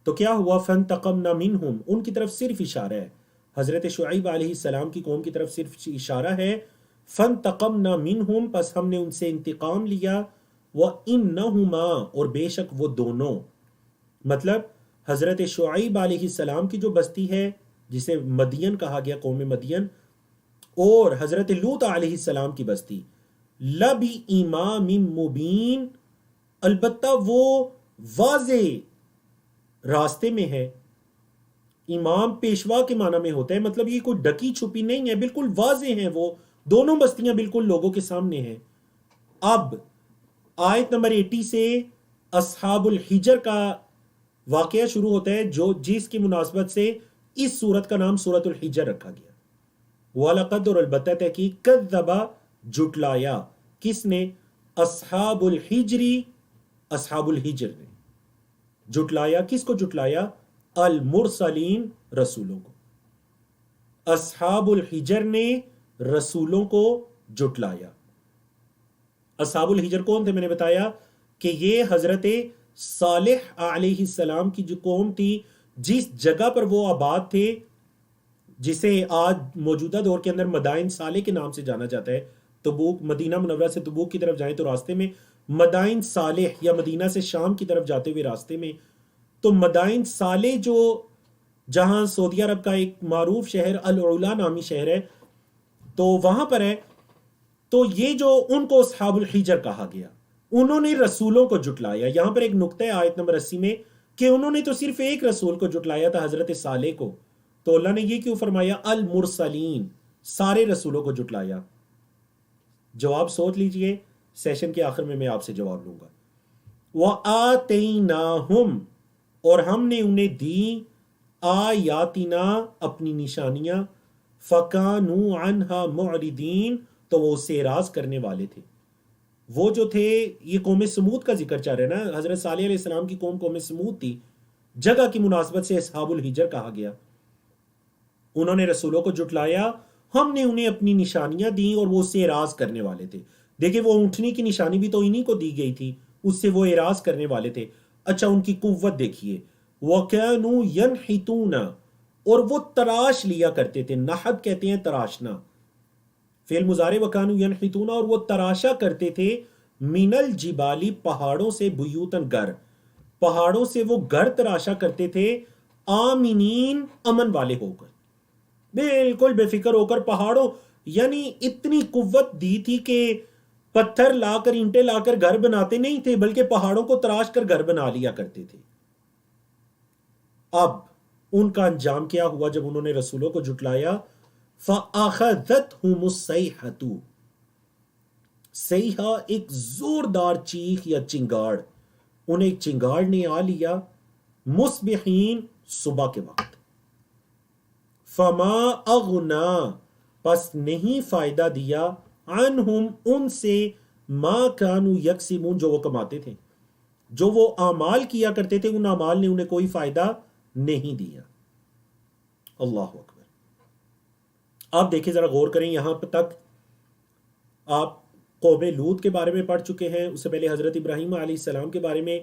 تو کیا ہوا؟ فَانْتَقَمْنَا مِنْهُمْ، ان کی طرف صرف اشارہ ہے، حضرت شعیب علیہ السلام کی قوم کی طرف صرف اشارہ ہے۔ فَانْتَقَمْنَا مِنْهُمْ، پس ہم نے ان سے انتقام لیا۔ وَإِنَّهُمَا، اور بے شک وہ دونوں، مطلب حضرت شعیب علیہ السلام کی جو بستی ہے جسے مدین کہا گیا، قوم مدین، اور حضرت لوط علیہ السلام کی بستی، لَبِ إِمَامٍ مُبِينٍ، البتہ وہ واضح راستے میں ہے۔ امام پیشوا کے معنی میں ہوتا ہے، مطلب یہ کوئی ڈکی چھپی نہیں ہے، بالکل واضح ہیں، وہ دونوں بستیاں بالکل لوگوں کے سامنے ہیں۔ اب آیت نمبر 80 سے اصحاب الحجر کا واقعہ شروع ہوتا ہے، جس کی مناسبت سے اس سورت کا نام سورۃ الحجر رکھا گیا۔ وَلَقَدْ، اور البتہ تحقیق، کذب، جھٹلایا، کس نے؟ اصحاب الحجری، اصحاب الحجر نے جھٹلایا۔ کس کو جھٹلایا؟ المرسلین، رسولوں کو۔ اصحاب الحجر نے رسولوں کو جھٹلایا۔ اصحاب الحجر کون تھے؟ میں نے بتایا کہ یہ حضرت صالح علیہ السلام کی جو قوم تھی، جس جگہ پر وہ آباد تھے، جسے آج موجودہ دور کے اندر مدائن صالح کے نام سے جانا جاتا ہے۔ تبوک، مدینہ منورہ سے تبوک کی طرف جائیں تو راستے میں مدائن صالح، یا مدینہ سے شام کی طرف جاتے ہوئے راستے میں، تو مدائن صالح جو جہاں سعودی عرب کا ایک معروف شہر العلا نامی شہر ہے، تو وہاں پر ہے۔ تو یہ جو ان کو اصحاب الحجر کہا گیا، انہوں نے رسولوں کو جھٹلایا۔ یہاں پر ایک نقطہ ہے آیت نمبر 80 میں کہ انہوں نے تو صرف ایک رسول کو جھٹلایا تھا، حضرت صالح کو، تو اللہ نے یہ کیوں فرمایا المرسلین، سارے رسولوں کو جھٹلایا؟ جواب سوچ لیجئے، سیشن کے آخر میں آپ سے جواب لوں گا۔ وَآتَيْنَاهُمْ، اور ہم نے انہیں دی، آیاتنا، اپنی نشانیاں، فَكَانُوا عَنْهَا مُعْرِضِينَ، تو وہ اس سے اعراض کرنے والے تھے۔ وہ جو تھے، یہ قوم سمود کا ذکر چل رہا ہے نا، حضرت صالح علیہ السلام کی قوم سمود تھی، جگہ کی مناسبت سے اصحاب الحجر کہا گیا۔ انہوں نے رسولوں کو جھٹلایا، ہم نے انہیں اپنی نشانیاں دیں اور وہ اس سے اعراض کرنے والے تھے۔ دیکھیں، وہ اونٹنی کی نشانی بھی تو انہی کو دی گئی تھی، اس سے وہ اعراض کرنے والے تھے۔ اچھا، ان کی قوت دیکھیے، وَكَانُوا يَنْحِتُونَ، اور وہ تراش لیا کرتے تھے، نحت کہتے ہیں تراشنا، فعل مضارع وَكَانُوا يَنْحِتُونَ، اور وہ تراشا کرتے تھے، مِنَ الْجِبَالِ، پہاڑوں سے، بیوتن، گھر، پہاڑوں سے وہ گھر تراشا کرتے تھے، آمنین، امن والے ہو کر، بالکل بے فکر ہو کر پہاڑوں، یعنی اتنی قوت دی تھی کہ پتھر لا کر، اینٹیں لا کر گھر بناتے نہیں تھے، بلکہ پہاڑوں کو تراش کر گھر بنا لیا کرتے تھے۔ اب ان کا انجام کیا ہوا جب انہوں نے رسولوں کو جھٹلایا؟ فَأَخَذَتْهُمُ الصَّيْحَةُ، صیحہ ایک زوردار چیخ یا چنگاڑ، انہیں ایک چنگاڑ نے آ لیا، مصبحین، صبح کے وقت۔ فما اغنا، پس نہیں فائدہ دیا، عنہم، ان سے، ما کانوا یکسبون، جو وہ کماتے تھے، جو وہ اعمال کیا کرتے تھے، ان اعمال نے انہیں کوئی فائدہ نہیں دیا۔ اللہ اکبر۔ آپ دیکھیں، ذرا غور کریں، یہاں تک آپ قوم لوط کے بارے میں پڑھ چکے ہیں، اس سے پہلے حضرت ابراہیم علیہ السلام کے بارے میں،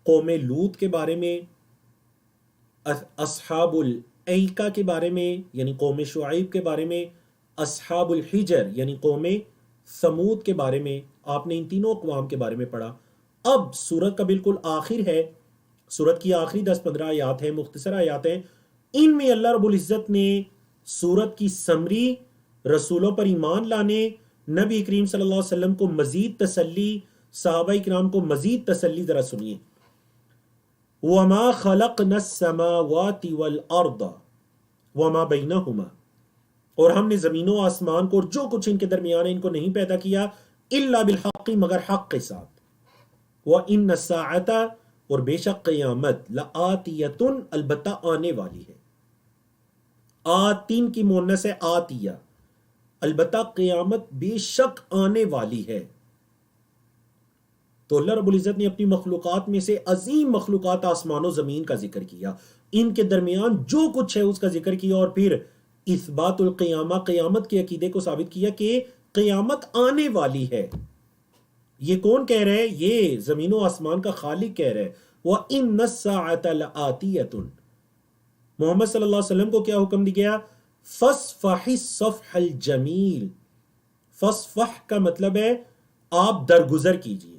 قوم لوط کے بارے میں، اصحاب الایکہ کے بارے میں یعنی قوم شعیب کے بارے میں، اصحاب الحجر یعنی قوم ثمود کے بارے میں، آپ نے ان تینوں اقوام کے بارے میں پڑھا۔ اب سورت کا بالکل آخر ہے، سورت کی آخری 10-15 آیات ہیں، مختصر آیات ہیں، ان میں اللہ رب العزت نے سورت کی سمری، رسولوں پر ایمان لانے، نبی کریم صلی اللہ علیہ وسلم کو مزید تسلی، صحابہ کرام کو مزید تسلی، ذرا سنیے۔ وَمَا خَلَقْنَا السَّمَاوَاتِ وَالْأَرْضَ وَمَا بَيْنَهُمَا، اور ہم نے زمین و آسمان کو اور جو کچھ ان کے درمیان ہے ان کو نہیں پیدا کیا الا بالحق، مگر حق کے ساتھ۔ وَإِنَّ السَّاعَةَ، اور بے شک قیامت، لَآتِيَةٌ، البتہ آنے والی ہے۔ آتین کی مؤنث ہے آتیہ، البتہ قیامت بے شک آنے والی ہے۔ تو اللہ رب العزت نے اپنی مخلوقات میں سے عظیم مخلوقات آسمان و زمین کا ذکر کیا، ان کے درمیان جو کچھ ہے اس کا ذکر کیا، اور پھر اثبات القیامہ، قیامت کے عقیدے کو ثابت کیا کہ قیامت آنے والی ہے۔ یہ کون کہہ رہے ہیں؟ یہ زمین و آسمان کا خالق کہہ رہے ہیں۔ وَإِنَّ السَّاعَةَ لَآتِيَةٌ، محمد صلی اللہ علیہ وسلم کو کیا حکم دیا گیا؟ فَاصْفَحِ الصَّفْحَ الْجَمِيلَ۔ فَاصْفَحْ کا مطلب ہے آپ درگزر کیجئے۔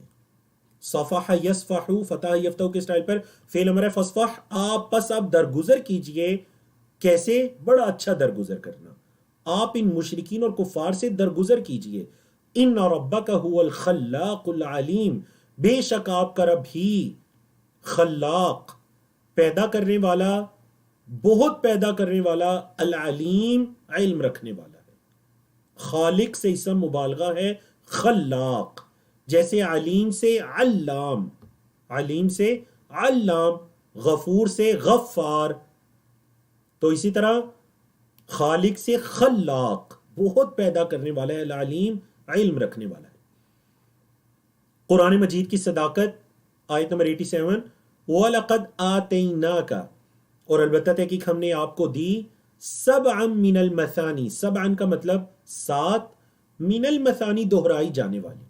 صفح یصفح، فتح یفتح کے سٹائل پر فعل امر ہے فصفح، آپ پس آپ درگزر کیجئے۔ کیسے؟ بڑا اچھا درگزر کرنا، آپ ان مشرکین اور کفار سے درگزر کیجئے۔ ان ربک هو الخلاق العلیم، بے شک آپ کا رب ہی خلاق، پیدا کرنے والا، بہت پیدا کرنے والا، العلیم، علم رکھنے والا ہے۔ خالق سے اسم مبالغہ ہے خلاق، جیسے علیم سے علام، علیم سے علام، غفور سے غفار، تو اسی طرح خالق سے خلاق، بہت پیدا کرنے والا ہے، العلیم، علم رکھنے والا ہے۔ قرآن مجید کی صداقت، آیت نمبر 87، وَلَقَدْ آتَيْنَاكَ، اور البتہ تحقیق ہم نے آپ کو دی، سبعا من المثانی، سبعا کا مطلب 7، من المثانی دہرائی جانے والی،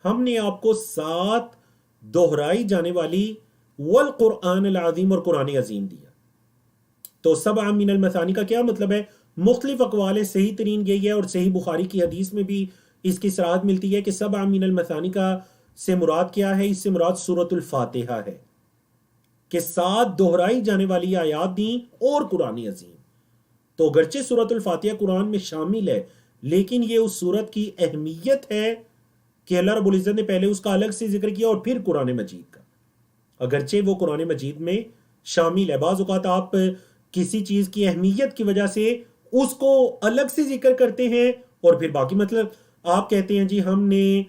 ہم نے آپ کو 7 دہرائی جانے والی، والقرآن العظیم، اور قرآن عظیم دیا۔ تو سبع من المثانی کا کیا مطلب ہے؟ مختلف اقوال ہیں، صحیح ترین یہی ہے، اور صحیح بخاری کی حدیث میں بھی اس کی صراحت ملتی ہے کہ سبع من المثانی کا سے مراد کیا ہے؟ اس سے مراد سورۃ الفاتحہ ہے، کہ 7 دہرائی جانے والی آیات دیں اور قرآن عظیم۔ تو اگرچہ سورۃ الفاتحہ قرآن میں شامل ہے، لیکن یہ اس سورت کی اہمیت ہے کہ اللہ رب العزت نے پہلے اس کا الگ سے ذکر کیا اور پھر قرآن مجید کا، اگرچہ وہ قرآن مجید میں شامل ہے۔ بعض اوقات آپ کسی چیز کی اہمیت کی وجہ سے اس کو الگ سے ذکر کرتے ہیں، اور پھر باقی مطلب آپ کہتے ہیں جی ہم نے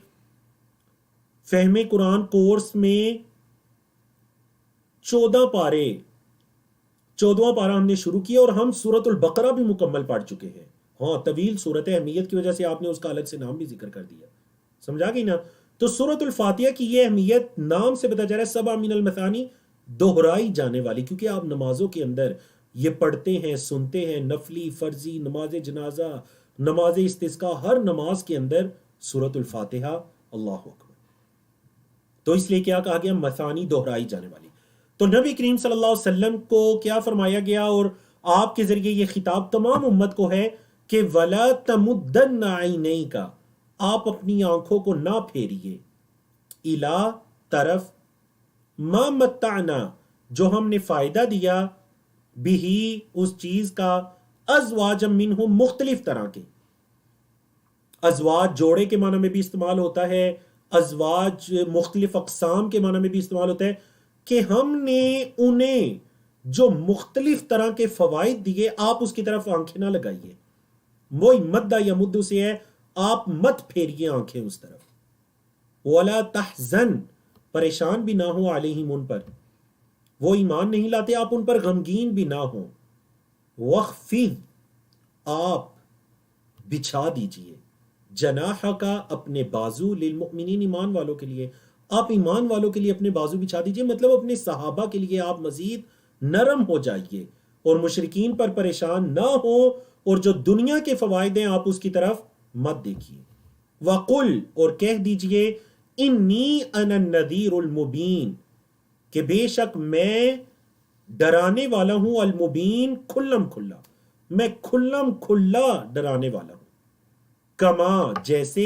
فہم قرآن کورس میں 14 پارے، 14واں پارہ ہم نے شروع کیا اور ہم سورۃ البقرہ بھی مکمل پڑھ چکے ہیں۔ ہاں، طویل سورت ہے، اہمیت کی وجہ سے آپ نے اس کا الگ سے نام بھی ذکر کر دیا، سمجھا گئی نا؟ تو سورۃ الفاتحہ کی یہ اہمیت نام سے پتہ چل رہا ہے، سبع من المثانی، دہرائی جانے والی، کیونکہ آپ نمازوں کے اندر یہ پڑھتے ہیں، سنتے ہیں، نفلی، فرضی، نماز جنازہ، نماز استسقاء، ہر نماز کے اندر سورۃ الفاتحہ، اللہ اکبر۔ تو اس لیے کیا کہا گیا؟ مثانی، دہرائی جانے والی۔ تو نبی کریم صلی اللہ علیہ وسلم کو کیا فرمایا گیا، اور آپ کے ذریعے یہ خطاب تمام امت کو ہے کہ وَلَا تَمُدَّنَّ عَيْنَيْكَ، آپ اپنی آنکھوں کو نہ پھیریے، اِلَى، طرف، مَا مَتَّعْنَا، جو ہم نے فائدہ دیا، بھی، اس چیز کا، ازواج منہم، مختلف طرح کے، ازواج جوڑے کے معنی میں بھی استعمال ہوتا ہے، ازواج مختلف اقسام کے معنی میں بھی استعمال ہوتا ہے، کہ ہم نے انہیں جو مختلف طرح کے فوائد دیے، آپ اس کی طرف آنکھیں نہ لگائیے۔ وہی مدہ یا مدو سے ہے، آپ مت پھیریے آنکھیں اس طرف۔ وَلَا تَحْزَنْ، پریشان بھی نہ ہو، علیہم، ان پر، وہ ایمان نہیں لاتے، آپ ان پر غمگین بھی نہ ہوں۔ وَخْفِضْ، آپ بچھا دیجئے، جناح کا، اپنے بازو، للمؤمنین، ایمان والوں کے لیے، آپ ایمان والوں کے لیے اپنے بازو بچھا دیجئے، مطلب اپنے صحابہ کے لیے آپ مزید نرم ہو جائیے اور مشرکین پر پریشان نہ ہو، اور جو دنیا کے فوائد ہیں آپ اس کی طرف مت دیکھیے۔ وَقُلْ، اور کہہ دیجئے، انی انا النذیر المبین، کہ بے شک میں ڈرانے والا ہوں، المبین کھلم کھلا، میں کھلم کھلا ڈرانے والا ہوں، کما جیسے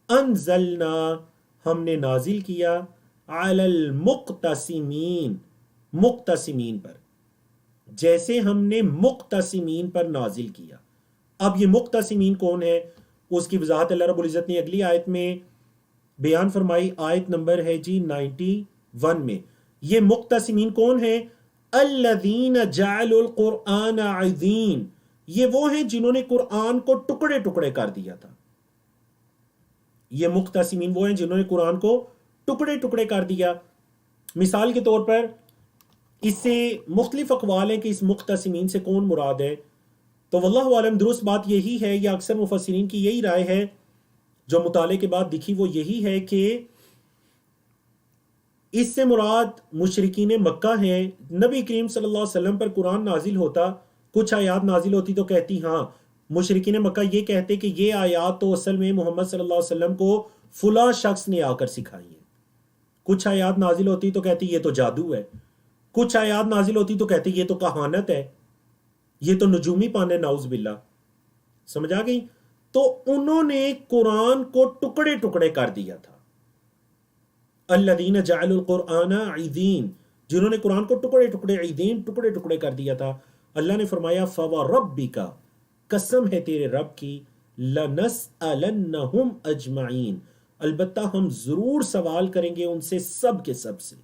انزلنا ہم نے نازل کیا، علی المقتسمین مقتسمین پر، جیسے ہم نے مقتسمین پر نازل کیا۔ اب یہ مقتسمین کون ہے، اس کی وضاحت اللہ رب العزت نے اگلی آیت میں بیان فرمائی، آیت نمبر ہے جی 91 میں۔ یہ مقتسمین کون ہے؟ الذین جعلوا القرآن عضین، یہ وہ ہیں جنہوں نے قرآن کو ٹکڑے ٹکڑے کر دیا تھا۔ یہ مقتسمین وہ ہیں جنہوں نے قرآن کو ٹکڑے ٹکڑے کر دیا۔ مثال کے طور پر اس سے مختلف اقوال ہیں کہ اس مقتسمین سے کون مراد ہے، تو واللہ عالم درست بات یہی ہے، یا اکثر مفسرین کی یہی رائے ہے جو مطالعے کے بعد دکھی، وہ یہی ہے کہ اس سے مراد مشرکین مکہ ہیں۔ نبی کریم صلی اللہ علیہ وسلم پر قرآن نازل ہوتا، کچھ آیات نازل ہوتی تو کہتی ہاں، مشرکین مکہ یہ کہتے کہ یہ آیات تو اصل میں محمد صلی اللہ علیہ وسلم کو فلاں شخص نے آ کر سکھائی ہیں۔ کچھ آیات نازل ہوتی تو کہتی یہ تو جادو ہے، کچھ آیات نازل ہوتی تو کہتی یہ تو کہانت ہے، یہ تو نجومی پان ہے، نعوذ باللہ۔ سمجھ آ گئی؟ تو انہوں نے قرآن کو ٹکڑے ٹکڑے کر دیا تھا۔ الذین جعلوا القرآن عضین، جنہوں نے قرآن کو ٹکڑے ٹکڑے، عضین ٹکڑے ٹکڑے کر دیا تھا۔ اللہ نے فرمایا فوربک، قسم ہے تیرے رب کی، لنسألنہم اجمعین، البتہ ہم ضرور سوال کریں گے ان سے سب کے سب سے،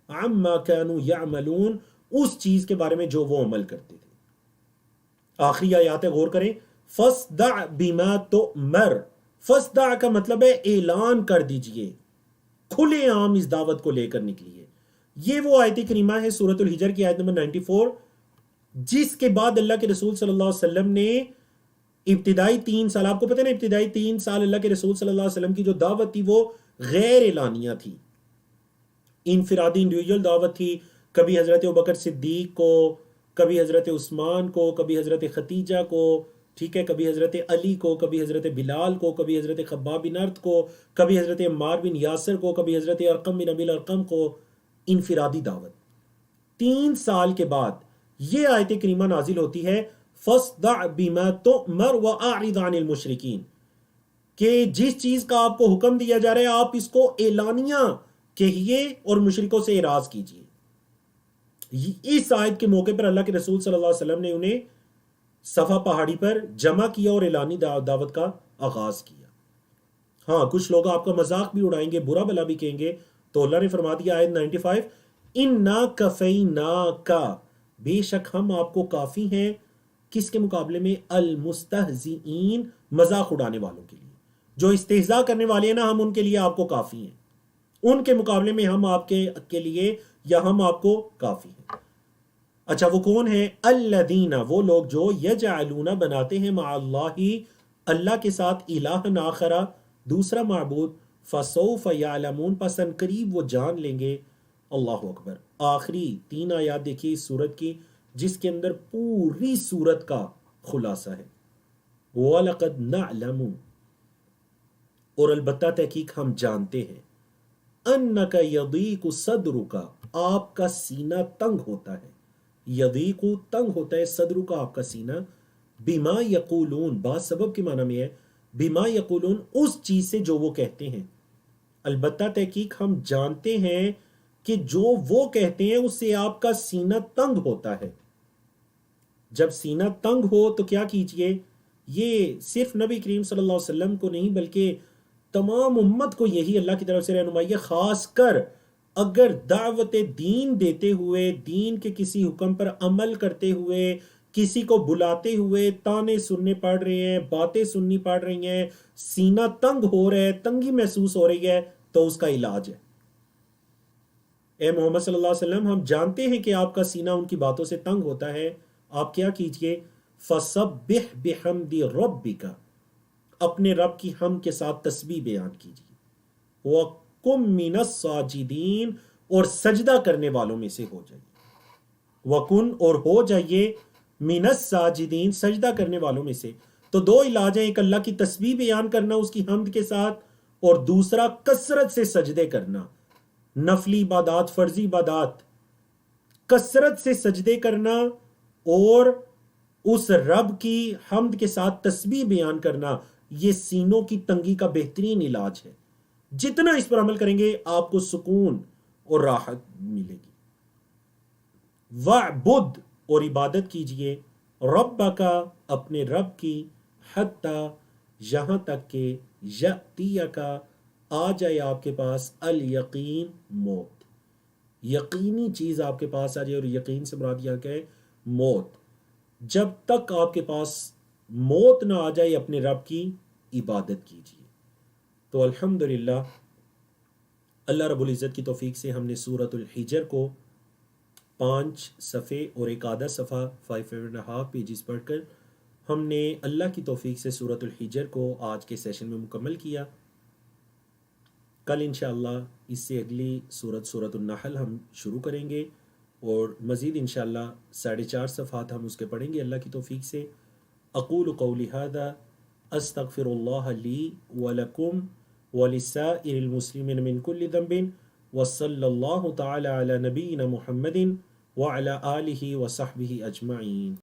عما كانوا يعملون، اس چیز کے بارے میں جو وہ عمل کرتے تھے۔ آخری آیات غور کریں، فَاصْدَعْ بِمَا تُؤْمَرْ، فَاصْدَعْ کا مطلب ہے اعلان کر دیجئے، کھلے عام اس دعوت کو لے کر نکلیے۔ یہ وہ آیت کریمہ ہے سورۃ الحجر کی آیت نمبر 94، جس کے بعد اللہ کے رسول صلی اللہ علیہ وسلم نے ابتدائی 3 سال، آپ کو پتہ نا ابتدائی 3 سال اللہ کے رسول صلی اللہ علیہ وسلم کی جو دعوت تھی وہ غیر اعلانیہ تھی، انفرادی انڈیویجول دعوت تھی۔ کبھی حضرت ابوبکر صدیق کو، کبھی حضرت عثمان کو، کبھی حضرت ختیجہ کو، ٹھیک ہے، کبھی حضرت علی کو، کبھی حضرت بلال کو، کبھی حضرت خباب بن ارت کو، کبھی حضرت عمار بن یاسر کو، کبھی حضرت ارقم بن ابی الارقم کو، انفرادی دعوت۔ 3 سال کے بعد یہ آیت کریمہ نازل ہوتی ہے، فَاصْدَعْ بِمَا تُؤْمَرْ وَأَعْرِضْ عَنِ الْمُشْرِكِينَ، کہ جس چیز کا آپ کو حکم دیا جا رہا ہے آپ اس کو اعلانیہ کہیے اور مشرکوں سے اعراض کیجیے۔ اس آیت کے موقع پر اللہ کے رسول صلی اللہ علیہ وسلم نے انہیں صفا پہاڑی پر جمع کیا اور اعلانی دعوت کا آغاز کیا۔ ہاں، کچھ لوگ آپ کا مذاق بھی اڑائیں گے، برا بلا بھی کہیں گے، تو اللہ نے فرما دیا آیت 95، اِنَّا كَفَيْنَاكَ، بے شک ہم آپ کو کافی ہیں، کس کے مقابلے میں؟ المستہزئین، مذاق اڑانے والوں کے لیے، جو استہزاء کرنے والے ہیں نا، ہم ان کے لیے آپ کو کافی ہیں، ان کے مقابلے میں ہم آپ کے لیے، یا ہم آپ کو کافی ہیں۔ اچھا، وہ کون ہے؟ الذین، وہ لوگ جو یجعلون، بناتے ہیں، مع اللہ، اللہ کے ساتھ، الہا آخر، دوسرا معبود، فسوف یعلمون، پس ان قریب وہ جان لیں گے۔ اللہ اکبر۔ آخری 3 آیات دیکھیے اس سورت کی، جس کے اندر پوری سورت کا خلاصہ ہے۔ وَلَقَدْ نَعْلَمُ، اور البتہ تحقیق ہم جانتے ہیں، أَنَّكَ يَضِيقُ صَدْرُكَ، آپ کا سینہ تنگ ہوتا ہے، یضیق تنگ ہوتا ہے، صدر کا آپ کا سینہ، بما یقولون، با سبب کے معنی میں ہے، بما یقولون، اس چیز سے جو وہ کہتے ہیں، البتہ تحقیق ہم جانتے ہیں کہ جو وہ کہتے ہیں اس سے آپ کا سینہ تنگ ہوتا ہے۔ جب سینہ تنگ ہو تو کیا کیجئے؟ یہ صرف نبی کریم صلی اللہ علیہ وسلم کو نہیں بلکہ تمام امت کو یہی اللہ کی طرف سے رہنمائی ہے، خاص کر اگر دعوت دین دیتے ہوئے، دین کے کسی حکم پر عمل کرتے ہوئے، کسی کو بلاتے ہوئے تانے سننے پڑ رہے ہیں، باتیں سننی پڑ رہی ہیں، سینہ تنگ ہو رہا ہے، تنگی محسوس ہو رہی ہے، تو اس کا علاج ہے۔ اے محمد صلی اللہ علیہ وسلم، ہم جانتے ہیں کہ آپ کا سینہ ان کی باتوں سے تنگ ہوتا ہے، آپ کیا کیجئے؟ فَسَبِّحْ بِحَمْدِ رَبِّكَ، اپنے رب کی حمد کے ساتھ تسبیح بیان کیجئے، وَقُمْ مِنَ السَّاجِدِينَ، اور سجدہ کرنے والوں میں سے ہو جائیے، وَقُن، اور ہو جائیے، مِنَ السَّاجِدِينَ، سجدہ کرنے والوں میں سے۔ تو 2 علاج ہیں، ایک اللہ کی تسبیح بیان کرنا اس کی حمد کے ساتھ، اور دوسرا کثرت سے سجدے کرنا، نفلی عبادات، فرضی عبادات، کثرت سے سجدے کرنا اور اس رب کی حمد کے ساتھ تسبیح بیان کرنا، یہ سینوں کی تنگی کا بہترین علاج ہے. جتنا اس پر عمل کریں گے آپ کو سکون اور راحت ملے گی. وَعْبُدْ، اور عبادت کیجئے، رَبَّکَ، اپنے رب کی، حَتَّى، یہاں تک کہ، یَأْتِیَکَ، آ جائے آپ کے پاس، الیقین، موت، یقینی چیز آپ کے پاس آ جائے. اور یقین سے مراد یہاں کہ موت. جب تک آپ کے پاس موت نہ آ جائے اپنے رب کی عبادت کیجئے. تو الحمدللہ اللہ رب العزت کی توفیق سے ہم نے سورۃ الحجر کو 5 صفحے اور ایک آدھا صفحہ 5.5 پیجز پڑھ کر ہم نے اللہ کی توفیق سے سورۃ الحجر کو آج کے سیشن میں مکمل کیا. کل انشاءاللہ اس سے اگلی سورۃ النحل ہم شروع کریں گے اور مزید انشاءاللہ 4.5 صفحات ہم اس کے پڑھیں گے اللہ کی توفیق سے. اقول قولی ھذا استغفر اللہ لی ولکم ولسائر المسلمین من کل ذنب وصلی اللہ تعالی علی نبینا محمد وعلی آلہ وصحبہ اجمعین.